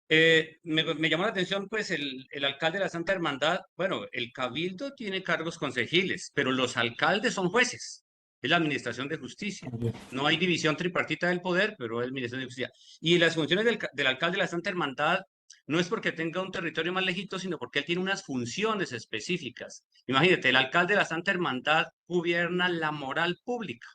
Me llamó la atención, pues, el alcalde de la Santa Hermandad. Bueno, el cabildo tiene cargos consejiles, pero los alcaldes son jueces. Es la administración de justicia. No hay división tripartita del poder, pero es administración de justicia. Y las funciones del alcalde de la Santa Hermandad no es porque tenga un territorio más lejito, sino porque él tiene unas funciones específicas. Imagínate, el alcalde de la Santa Hermandad gobierna la moral pública.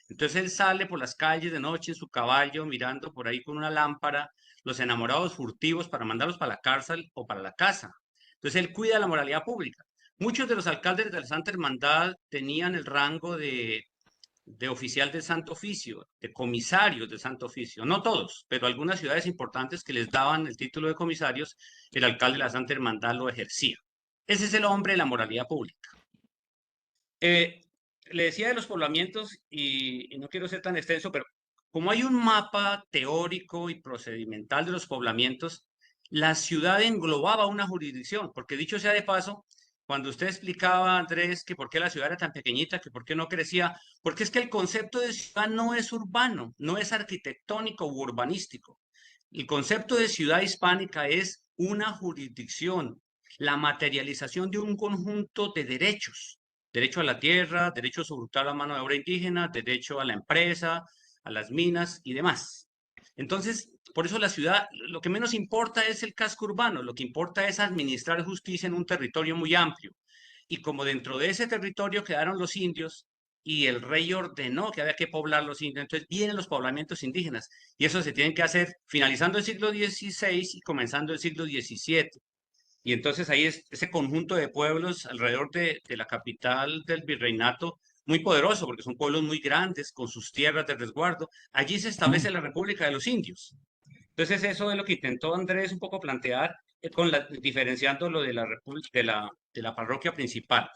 Entonces él sale por las calles de noche en su caballo, mirando por ahí con una lámpara, los enamorados furtivos para mandarlos para la cárcel o para la casa. Entonces él cuida la moralidad pública. Muchos de los alcaldes de la Santa Hermandad tenían el rango de oficial del Santo Oficio, de comisarios del Santo Oficio. No todos, pero algunas ciudades importantes que les daban el título de comisarios, el alcalde de la Santa Hermandad lo ejercía. Ese es el hombre de la moralidad pública. Eh, Le decía de los poblamientos y no quiero ser tan extenso, pero como hay un mapa teórico y procedimental de los poblamientos, la ciudad englobaba una jurisdicción, porque dicho sea de paso, cuando usted explicaba, Andrés, que por qué la ciudad era tan pequeñita, que por qué no crecía, porque es que el concepto de ciudad no es urbano, no es arquitectónico u urbanístico. El concepto de ciudad hispánica es una jurisdicción, la materialización de un conjunto de derechos. Derecho a la tierra, derecho a usufructuar la mano de obra indígena, derecho a la empresa, a las minas y demás. Entonces, Por eso la ciudad, lo que menos importa es el casco urbano, lo que importa es administrar justicia en un territorio muy amplio. Y como dentro de ese territorio quedaron los indios y el rey ordenó que había que poblar los indios, entonces vienen los poblamientos indígenas y eso se tiene que hacer finalizando el siglo XVI y comenzando el siglo XVII. Y entonces ahí es ese conjunto de pueblos alrededor de la capital del virreinato, muy poderoso, porque son pueblos muy grandes, con sus tierras de resguardo. Allí se establece la República de los Indios. Entonces eso es lo que intentó Andrés un poco plantear, diferenciando lo de de la parroquia principal.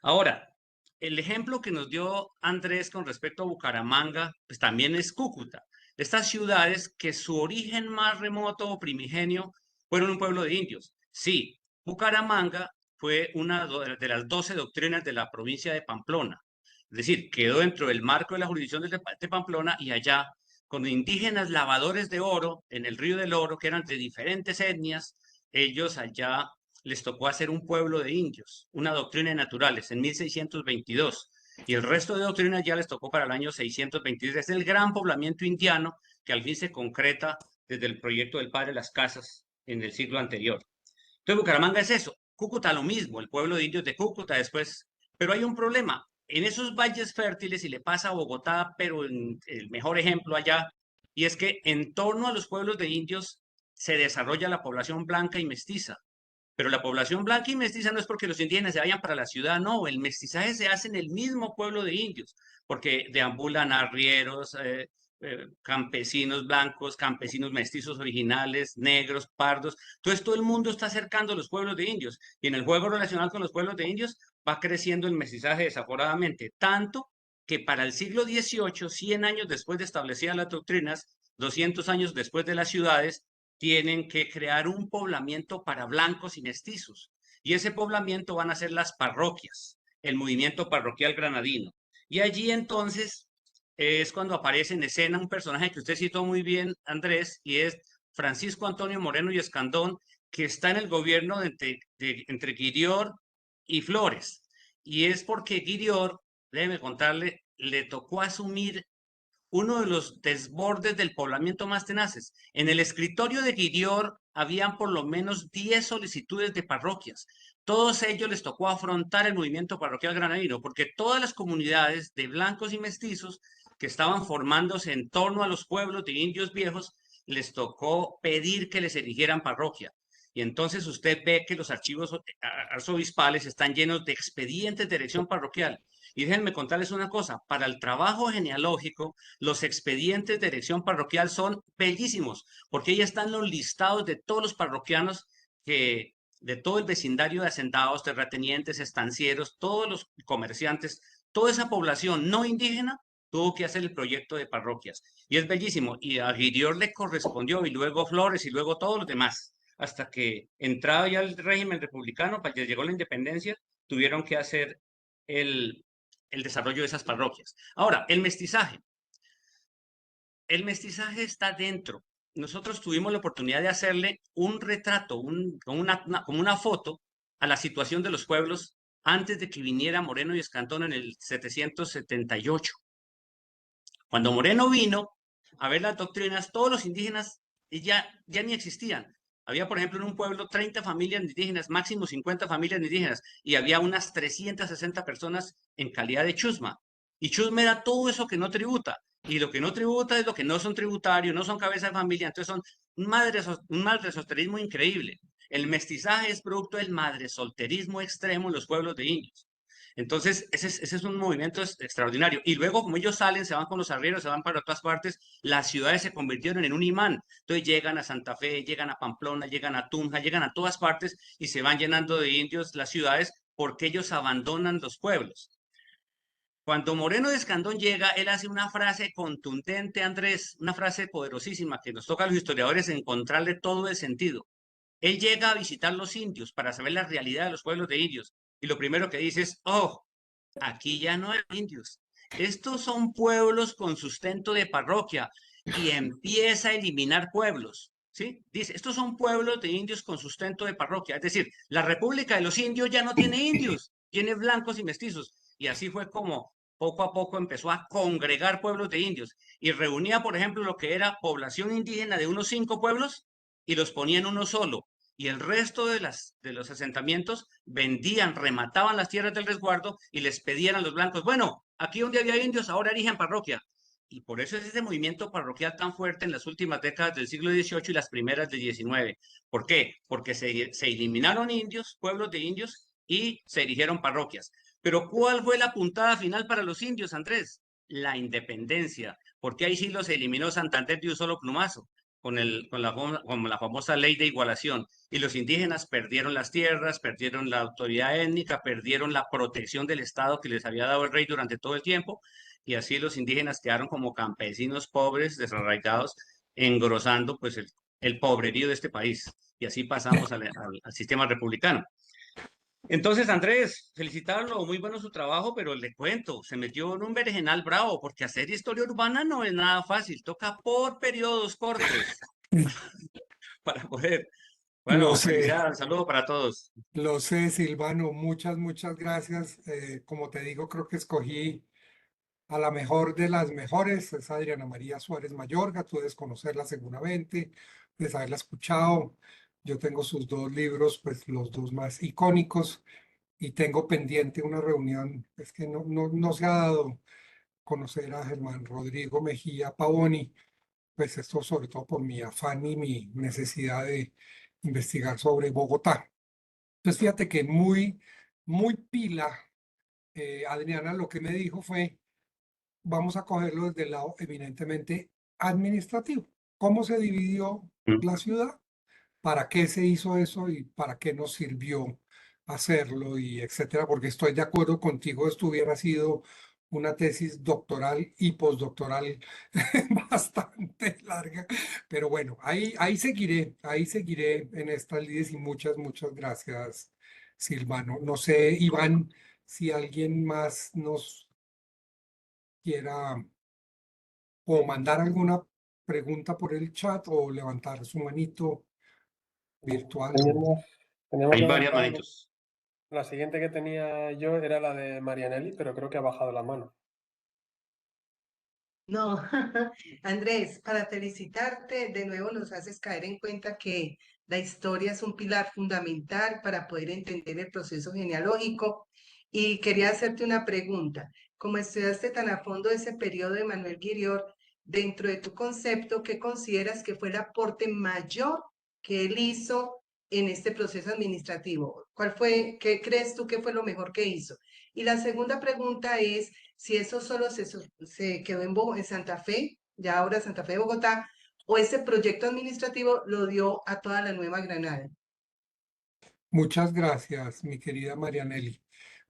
Ahora, el ejemplo que nos dio Andrés con respecto a Bucaramanga, pues también es Cúcuta. Estas ciudades que su origen más remoto o primigenio fueron un pueblo de indios. Sí, Bucaramanga fue una de las 12 doctrinas de la provincia de Pamplona. Es decir, quedó dentro del marco de la jurisdicción de Pamplona y allá, con indígenas lavadores de oro en el río del Oro, que eran de diferentes etnias, ellos allá les tocó hacer un pueblo de indios, una doctrina de naturales en 1622, y el resto de doctrinas ya les tocó para el año 623. Es el gran poblamiento indiano que al fin se concreta desde el proyecto del padre Las Casas en el siglo anterior. Entonces Bucaramanga es eso, Cúcuta lo mismo, el pueblo de indios de Cúcuta después, pero hay un problema, en esos valles fértiles, y le pasa a Bogotá, pero en el mejor ejemplo allá, y es que en torno a los pueblos de indios se desarrolla la población blanca y mestiza. Pero la población blanca y mestiza no es porque los indígenas se vayan para la ciudad, no, el mestizaje se hace en el mismo pueblo de indios, porque deambulan arrieros, campesinos blancos, campesinos mestizos originales, negros, pardos. Entonces todo el mundo está acercando a los pueblos de indios y en el juego relacional con los pueblos de indios va creciendo el mestizaje desaforadamente, tanto que para el siglo XVIII, 100 años después de establecidas las doctrinas, 200 años después de las ciudades, tienen que crear un poblamiento para blancos y mestizos. Y ese poblamiento van a ser las parroquias, el movimiento parroquial granadino. Y allí entonces es cuando aparece en escena un personaje que usted citó muy bien, Andrés, y es Francisco Antonio Moreno y Escandón, que está en el gobierno entre Guirior y Flores. Y es porque Guirior, déjeme contarle, le tocó asumir uno de los desbordes del poblamiento más tenaces. En el escritorio de Guirior habían por lo menos 10 solicitudes de parroquias. Todos ellos les tocó afrontar el movimiento parroquial granadino, porque todas las comunidades de blancos y mestizos que estaban formándose en torno a los pueblos de indios viejos, les tocó pedir que les eligieran parroquia. Y entonces usted ve que los archivos arzobispales están llenos de expedientes de elección parroquial. Y déjenme contarles una cosa, para el trabajo genealógico, los expedientes de elección parroquial son bellísimos, porque ahí están los listados de todos los parroquianos de todo el vecindario de hacendados, terratenientes, estancieros, todos los comerciantes, toda esa población no indígena tuvo que hacer el proyecto de parroquias. Y es bellísimo. Y a Guirior le correspondió, y luego Flores, y luego todos los demás. Hasta que entraba ya el régimen republicano, para que llegó la independencia, tuvieron que hacer el desarrollo de esas parroquias. Ahora, el mestizaje. El mestizaje está dentro. Nosotros tuvimos la oportunidad de hacerle un retrato, como una foto a la situación de los pueblos antes de que viniera Moreno y Escandón en el 778. Cuando Moreno vino a ver las doctrinas, todos los indígenas ya ni existían. Había, por ejemplo, en un pueblo 30 familias indígenas, máximo 50 familias indígenas, y había unas 360 personas en calidad de chusma. Y chusma era todo eso que no tributa. Y lo que no tributa es lo que no son tributarios, no son cabeza de familia. Entonces son un madresolterismo increíble. El mestizaje es producto del madresolterismo extremo en los pueblos de indios. Entonces, ese es un movimiento extraordinario. Y luego, como ellos salen, se van con los arrieros, se van para otras partes, las ciudades se convirtieron en un imán. Entonces llegan a Santa Fe, llegan a Pamplona, llegan a Tunja, llegan a todas partes y se van llenando de indios las ciudades porque ellos abandonan los pueblos. Cuando Moreno de Escandón llega, él hace una frase contundente, Andrés, una frase poderosísima que nos toca a los historiadores encontrarle todo el sentido. Él llega a visitar los indios para saber la realidad de los pueblos de indios. Y lo primero que dice es, oh, aquí ya no hay indios. Estos son pueblos con sustento de parroquia y empieza a eliminar pueblos. ¿Sí? Dice, estos son pueblos de indios con sustento de parroquia. Es decir, la República de los Indios ya no tiene indios, tiene blancos y mestizos. Y así fue como poco a poco empezó a congregar pueblos de indios y reunía, por ejemplo, lo que era población indígena de unos 5 pueblos y los ponía en uno solo. Y el resto de los asentamientos vendían, remataban las tierras del resguardo y les pedían a los blancos, bueno, aquí donde había indios, ahora erigen parroquia. Y por eso es ese movimiento parroquial tan fuerte en las últimas décadas del siglo XVIII y las primeras del XIX. ¿Por qué? Porque se eliminaron indios, pueblos de indios, y se erigieron parroquias. Pero ¿cuál fue la puntada final para los indios, Andrés? La independencia, porque ahí sí los eliminó Santander de un solo plumazo, con la famosa ley de igualación. Y los indígenas perdieron las tierras, perdieron la autoridad étnica, perdieron la protección del Estado que les había dado el rey durante todo el tiempo, y así los indígenas quedaron como campesinos pobres, desarraigados, engrosando pues el pobrerío de este país. Y así pasamos al sistema republicano. Entonces, Andrés, felicitarlo, muy bueno su trabajo, pero le cuento, se metió en un berenjenal bravo, porque hacer historia urbana no es nada fácil, toca por periodos cortos para poder. Lo Bueno, sé, felicidades, saludo para todos. lo sé, Silvano, muchas gracias. Como te digo, creo que escogí a la mejor de las mejores, es Adriana María Suárez Mayorga, tú debes conocerla seguramente, debes haberla escuchado. Yo tengo sus dos libros, pues los dos más icónicos, y tengo pendiente una reunión, es que no se ha dado conocer a Germán Rodrigo Mejía Pavoni, pues esto sobre todo por mi afán y mi necesidad de investigar sobre Bogotá. Entonces fíjate que muy pila, Adriana lo que me dijo fue, vamos a cogerlo desde el lado eminentemente administrativo. ¿Cómo se dividió Mm. la ciudad? ¿Para qué se hizo eso y para qué nos sirvió hacerlo y etcétera? Porque estoy de acuerdo contigo, esto hubiera sido una tesis doctoral y postdoctoral bastante larga, pero bueno, ahí seguiré en estas lides y muchas gracias, Silvano. No sé, Iván, si alguien más nos quiera o mandar alguna pregunta por el chat o levantar su manito virtual. Teníamos Hay varias levantada. manitos. La siguiente que tenía yo era la de Marianelli, pero creo que ha bajado la mano. No, Andrés, para felicitarte, de nuevo nos haces caer en cuenta que la historia es un pilar fundamental para poder entender el proceso genealógico. Y quería hacerte una pregunta. Como estudiaste tan a fondo ese periodo de Manuel Guirior, dentro de tu concepto, ¿qué consideras que fue el aporte mayor que él hizo en este proceso administrativo? ¿Cuál fue, qué crees tú que fue lo mejor que hizo? Y la segunda pregunta es si eso solo se quedó en Santa Fe, ya ahora Santa Fe de Bogotá, o ese proyecto administrativo lo dio a toda la Nueva Granada. Muchas gracias, mi querida Marianelli.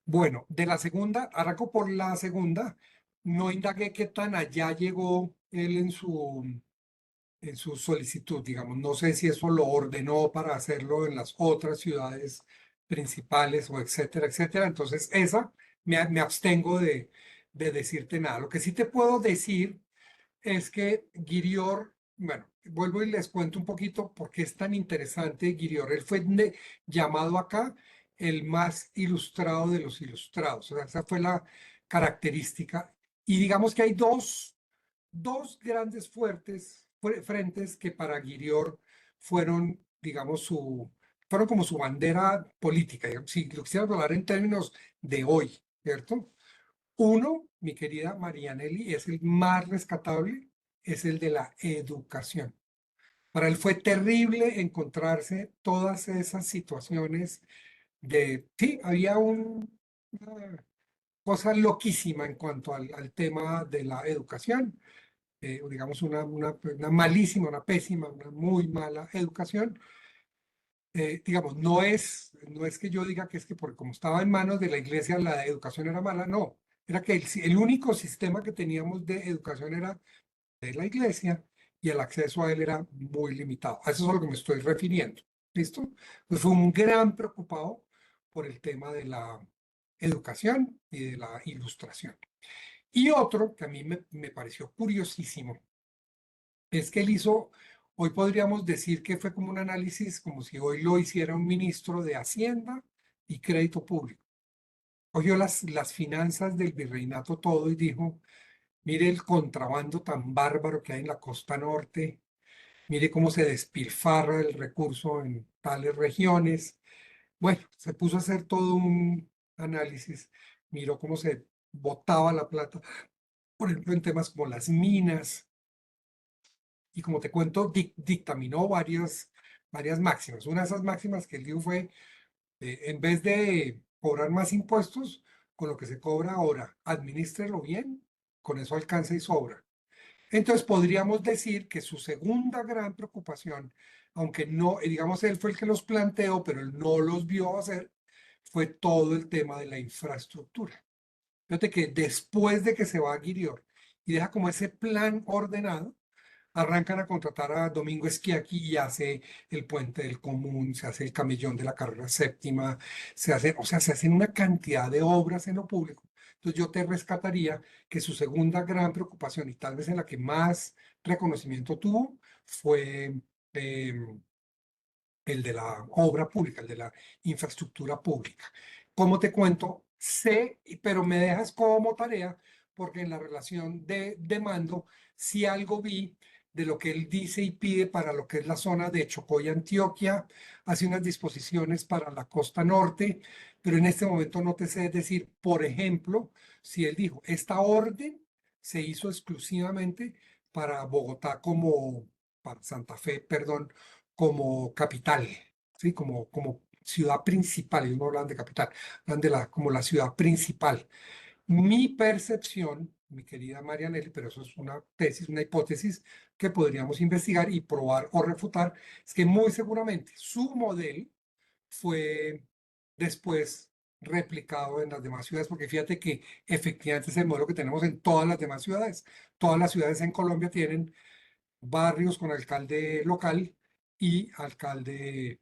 Bueno, de la segunda, arranco por la segunda. No indagué qué tan allá llegó él en su solicitud, digamos. No sé si eso lo ordenó para hacerlo en las otras ciudades principales o etcétera, etcétera. Entonces, esa me abstengo de decirte nada. Lo que sí te puedo decir es que Guirior, bueno, vuelvo y les cuento un poquito por qué es tan interesante Guirior. Él fue llamado acá el más ilustrado de los ilustrados. O sea, esa fue la característica. Y digamos que hay dos grandes frentes que para Guirior fueron, digamos, fueron como su bandera política, digamos, si lo quisiéramos hablar en términos de hoy, ¿cierto? Uno, mi querida Marianelli, es el más rescatable, es el de la educación. Para él fue terrible encontrarse todas esas situaciones sí, había una cosa loquísima en cuanto al tema de la educación, digamos una malísima, una pésima, una muy mala educación. Digamos, no es que yo diga que es que porque como estaba en manos de la iglesia la educación era mala, no, era que el único sistema que teníamos de educación era de la iglesia y el acceso a él era muy limitado. A eso es a lo que me estoy refiriendo. ¿Listo? Pues fue un gran preocupado por el tema de la educación y de la ilustración. Y otro que a mí me pareció curiosísimo es que él hizo, hoy podríamos decir que fue como un análisis, como si hoy lo hiciera un ministro de Hacienda y Crédito Público. cogió las finanzas del virreinato todo y dijo, mire el contrabando tan bárbaro que hay en la costa norte, mire cómo se despilfarra el recurso en tales regiones. Bueno, se puso a hacer todo un análisis, miró cómo se botaba la plata, por ejemplo, en temas como las minas, y como te cuento, dictaminó varias máximas. Una de esas máximas que él dijo fue, en vez de cobrar más impuestos, con lo que se cobra ahora, adminístrelo bien, con eso alcanza y sobra. Entonces podríamos decir que su segunda gran preocupación, aunque no, digamos, él fue el que los planteó, pero él no los vio hacer, fue todo el tema de la infraestructura. Fíjate que después de que se va a Guirior y deja como ese plan ordenado, arrancan a contratar a Domingo Schiacchi y hace el Puente del Común, se hace el Camellón de la Carrera Séptima, o sea, se hacen una cantidad de obras en lo público. Entonces yo te rescataría que su segunda gran preocupación y tal vez en la que más reconocimiento tuvo fue em, el de la obra pública, el de la infraestructura pública. ¿Cómo te cuento? Sé, pero me dejas como tarea, porque en la relación de mando, si algo vi de lo que él dice y pide para lo que es la zona de Chocó y Antioquia, hace unas disposiciones para la costa norte, pero en este momento no te sé decir, por ejemplo, si él dijo, esta orden se hizo exclusivamente para Bogotá para Santa Fe, perdón, como capital, ¿sí? Como ciudad principal, ellos no hablan de capital, hablan de como la ciudad principal. Mi percepción, mi querida Marianelli, pero eso es una tesis, una hipótesis que podríamos investigar y probar o refutar, es que muy seguramente su modelo fue después replicado en las demás ciudades, porque fíjate que efectivamente es el modelo que tenemos en todas las demás ciudades. Todas las ciudades en Colombia tienen barrios con alcalde local y alcalde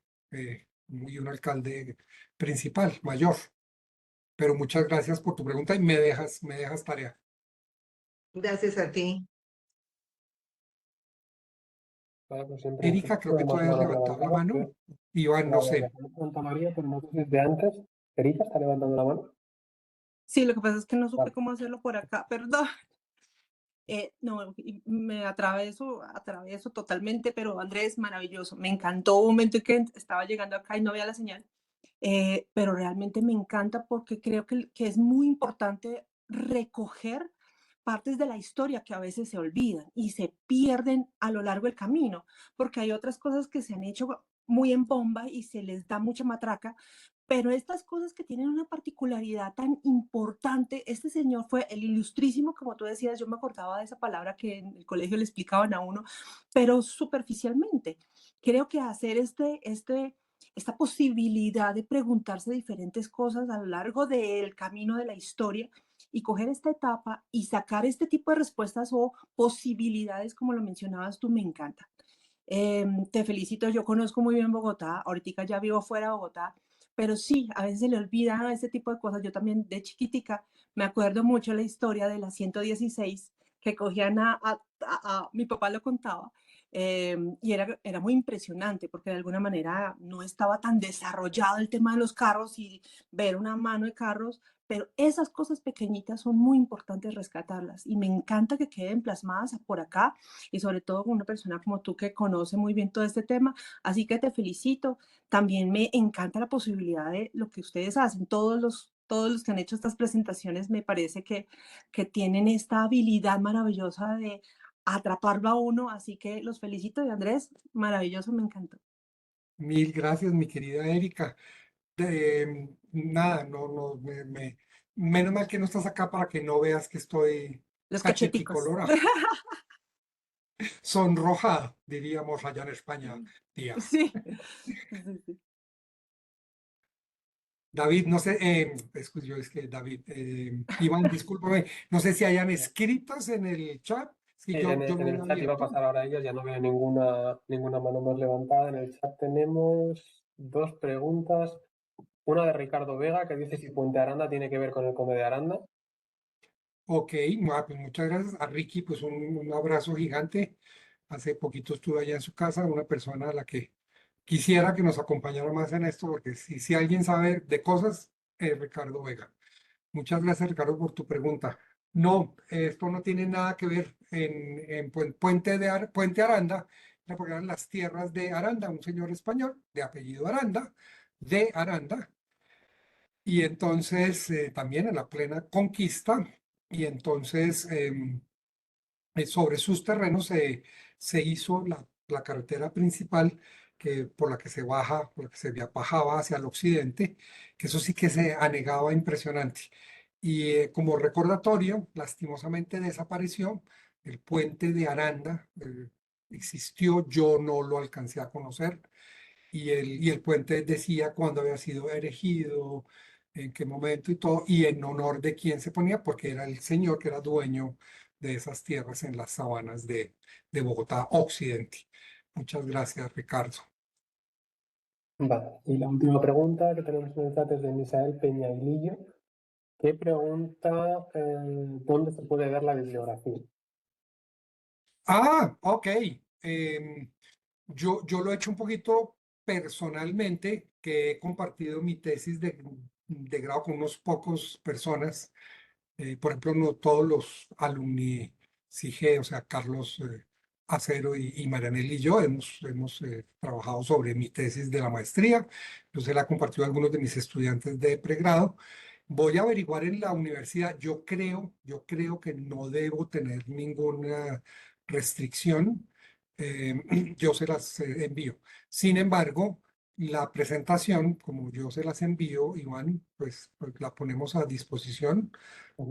y un alcalde principal, mayor. Pero muchas gracias por tu pregunta y me dejas tarea. Gracias a ti. Claro, pues siempre, Erika, siempre creo que tú más habías manos levantado la levantadas. mano. Iván, no sé. Pregunta María, pero no sé si es de antes. ¿Erika está levantando la mano? Sí, lo que pasa es que no supe Vale. cómo hacerlo por acá, perdón. No, y me atravieso totalmente, pero Andrés, maravilloso. Me encantó un momento en que estaba llegando acá y no había la señal, pero realmente me encanta porque creo que es muy importante recoger partes de la historia que a veces se olvidan y se pierden a lo largo del camino, porque hay otras cosas que se han hecho muy en bomba y se les da mucha matraca, pero estas cosas que tienen una particularidad tan importante, este señor fue el ilustrísimo, como tú decías, yo me acordaba de esa palabra que en el colegio le explicaban a uno, pero superficialmente. Creo que hacer esta posibilidad de preguntarse diferentes cosas a lo largo del camino de la historia y coger esta etapa y sacar este tipo de respuestas o posibilidades, como lo mencionabas tú, me encanta. Te felicito, yo conozco muy bien Bogotá, ahorita ya vivo fuera de Bogotá, pero sí, a veces se le olvida este tipo de cosas. Yo también de chiquitica me acuerdo mucho la historia de la 116 que cogían mi papá lo contaba, y era muy impresionante porque de alguna manera no estaba tan desarrollado el tema de los carros y ver una mano de carros, pero esas cosas pequeñitas son muy importantes rescatarlas y me encanta que queden plasmadas por acá y sobre todo con una persona como tú que conoce muy bien todo este tema, así que te felicito. También me encanta la posibilidad de lo que ustedes hacen, todos los que han hecho estas presentaciones me parece que tienen esta habilidad maravillosa de atraparlo a uno, así que los felicito y Andrés, maravilloso, me encantó. Mil gracias, mi querida Erika. Nada, menos mal que no estás acá para que no veas que estoy Los cacheticos. cacheticolorado. Sonrojado, diríamos allá en España, tía. Sí. Sí, sí. David, no sé, yo es que David, Iván, discúlpame, no sé si hayan escritos en el chat, Sí, si yo en no el lo he chat iba a abierto. pasar ahora a ellos, ya no veo ninguna mano más levantada. En el chat tenemos dos preguntas. Una de Ricardo Vega que dice si Puente Aranda tiene que ver con el Come de Aranda. Ok, pues muchas gracias a Ricky, pues un abrazo gigante. Hace poquito estuve allá en su casa, una persona a la que quisiera que nos acompañara más en esto, porque si alguien sabe de cosas, es Ricardo Vega. Muchas gracias, Ricardo, por tu pregunta. No, esto no tiene nada que ver en Puente Aranda, porque eran las tierras de Aranda, un señor español de apellido Aranda, de Aranda, y entonces también en la plena conquista, y entonces sobre sus terrenos se hizo la carretera principal por la que se baja, por la que se bajaba hacia el occidente, que eso sí que se anegaba impresionante. Y como recordatorio, lastimosamente desapareció el puente de Aranda, existió, yo no lo alcancé a conocer, y el puente decía cuándo había sido erigido, en qué momento y todo, y en honor de quién se ponía, porque era el señor que era dueño de esas tierras en las sabanas de Bogotá Occidente. Muchas gracias, Ricardo. Vale, y la última pregunta que tenemos en el chat es de Misael Peña Hilillo, que pregunta dónde se puede ver la bibliografía. Ah, ok. Yo lo he hecho un poquito personalmente, que he compartido mi tesis de grado con unos pocos personas. Por ejemplo, no todos los alumni CIGE, o sea, Carlos Acero y Marianel y yo hemos trabajado sobre mi tesis de la maestría. Yo se la he compartido a algunos de mis estudiantes de pregrado. Voy a averiguar en la universidad. Yo creo que no debo tener ninguna restricción. Yo se las envío. Sin embargo, la presentación, como yo se las envío, Iván, pues la ponemos a disposición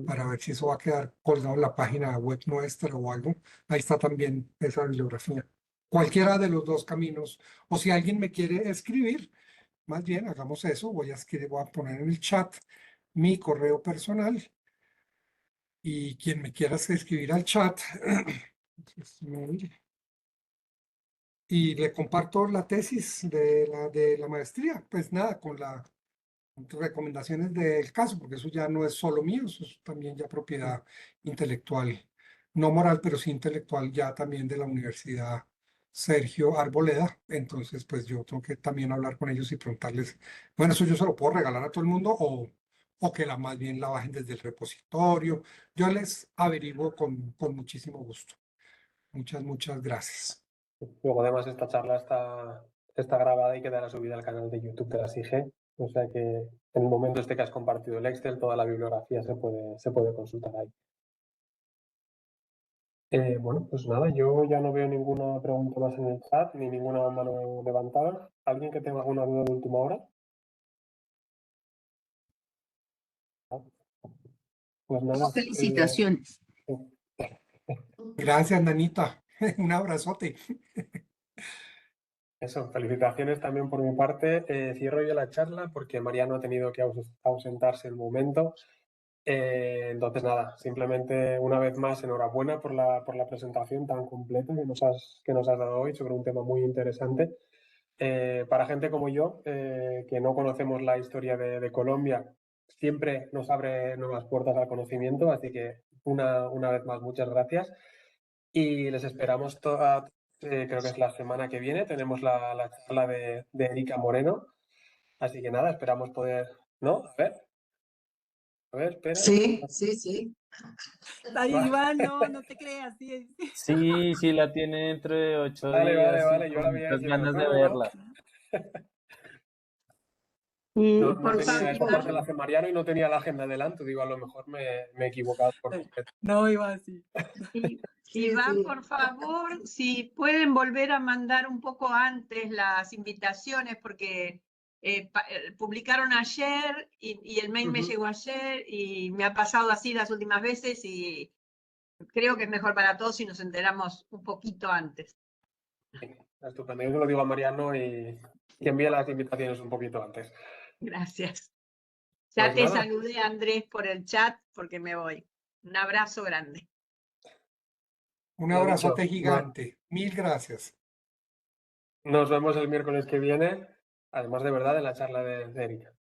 para ver si eso va a quedar colgado en la página web nuestra o algo. Ahí está también esa bibliografía. Cualquiera de los dos caminos. O si alguien me quiere escribir, más bien hagamos eso. Voy a poner en el chat mi correo personal, y quien me quiera escribir al chat y le comparto la tesis de la maestría. Pues nada, con las recomendaciones del caso, porque eso ya no es solo mío, eso es también ya propiedad intelectual, no moral, pero sí intelectual, ya también de la Universidad Sergio Arboleda. Entonces, pues yo tengo que también hablar con ellos y preguntarles, bueno, eso yo se lo puedo regalar a todo el mundo, o que más bien la bajen desde el repositorio. Yo les averiguo con muchísimo gusto. Muchas gracias. Luego, además, esta charla está grabada y quedará subida al canal de YouTube de la SIGE. O sea que en el momento este que has compartido el Excel, toda la bibliografía se puede consultar ahí. Bueno, pues nada, yo ya no veo ninguna pregunta más en el chat, ni ninguna mano levantada. ¿Alguien que tenga alguna duda de última hora? Pues nada. Felicitaciones. Gracias, Nanita. Un abrazote. Eso, felicitaciones también por mi parte. Cierro yo la charla porque Mariano ha tenido que ausentarse el momento. Entonces, nada, simplemente una vez más, enhorabuena por la presentación tan completa que nos has dado hoy sobre un tema muy interesante. Para gente como yo, que no conocemos la historia de Colombia, siempre nos abre nuevas puertas al conocimiento, así que una vez más, muchas gracias. Y les esperamos creo que es la semana que viene, tenemos la charla de Erika Moreno, así que nada, esperamos poder, ¿no? A ver, espera. Sí, sí, sí. Ay, Vale. Iván, no te creas. Sí. Sí, la tiene dentro de 8 Vale, días y yo la con veía muchas diciendo, ganas de no. verla. No Por tenía favor, esa parte la hace Mariano y no tenía la agenda delante, digo, a lo mejor me he equivocado por completo. No, Iván, sí. Iván, sí. por favor, si pueden volver a mandar un poco antes las invitaciones, porque publicaron ayer y el mail me llegó ayer y me ha pasado así las últimas veces y creo que es mejor para todos si nos enteramos un poquito antes. Estupendo, yo se lo digo a Mariano y que envíe las invitaciones un poquito antes. Gracias. Ya Pues te nada. saludé, Andrés, por el chat porque me voy. Un abrazo grande. Un Lo abrazote dicho, gigante. Mil gracias. nos vemos el miércoles que viene, además de verdad en la charla de Erika.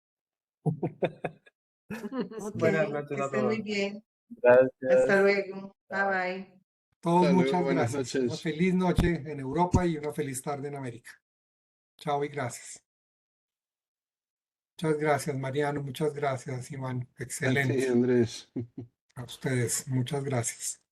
Ok, Buenas noches que a estén muy todos. bien. Gracias. Hasta luego. Bye bye. Todos Hasta luego, muchas buenas gracias. Una noches. feliz noche en Europa y una feliz tarde en América. Chao y gracias. Muchas gracias, Mariano. Muchas gracias, Iván. A ti, Excelente. Andrés. A ustedes. Muchas gracias.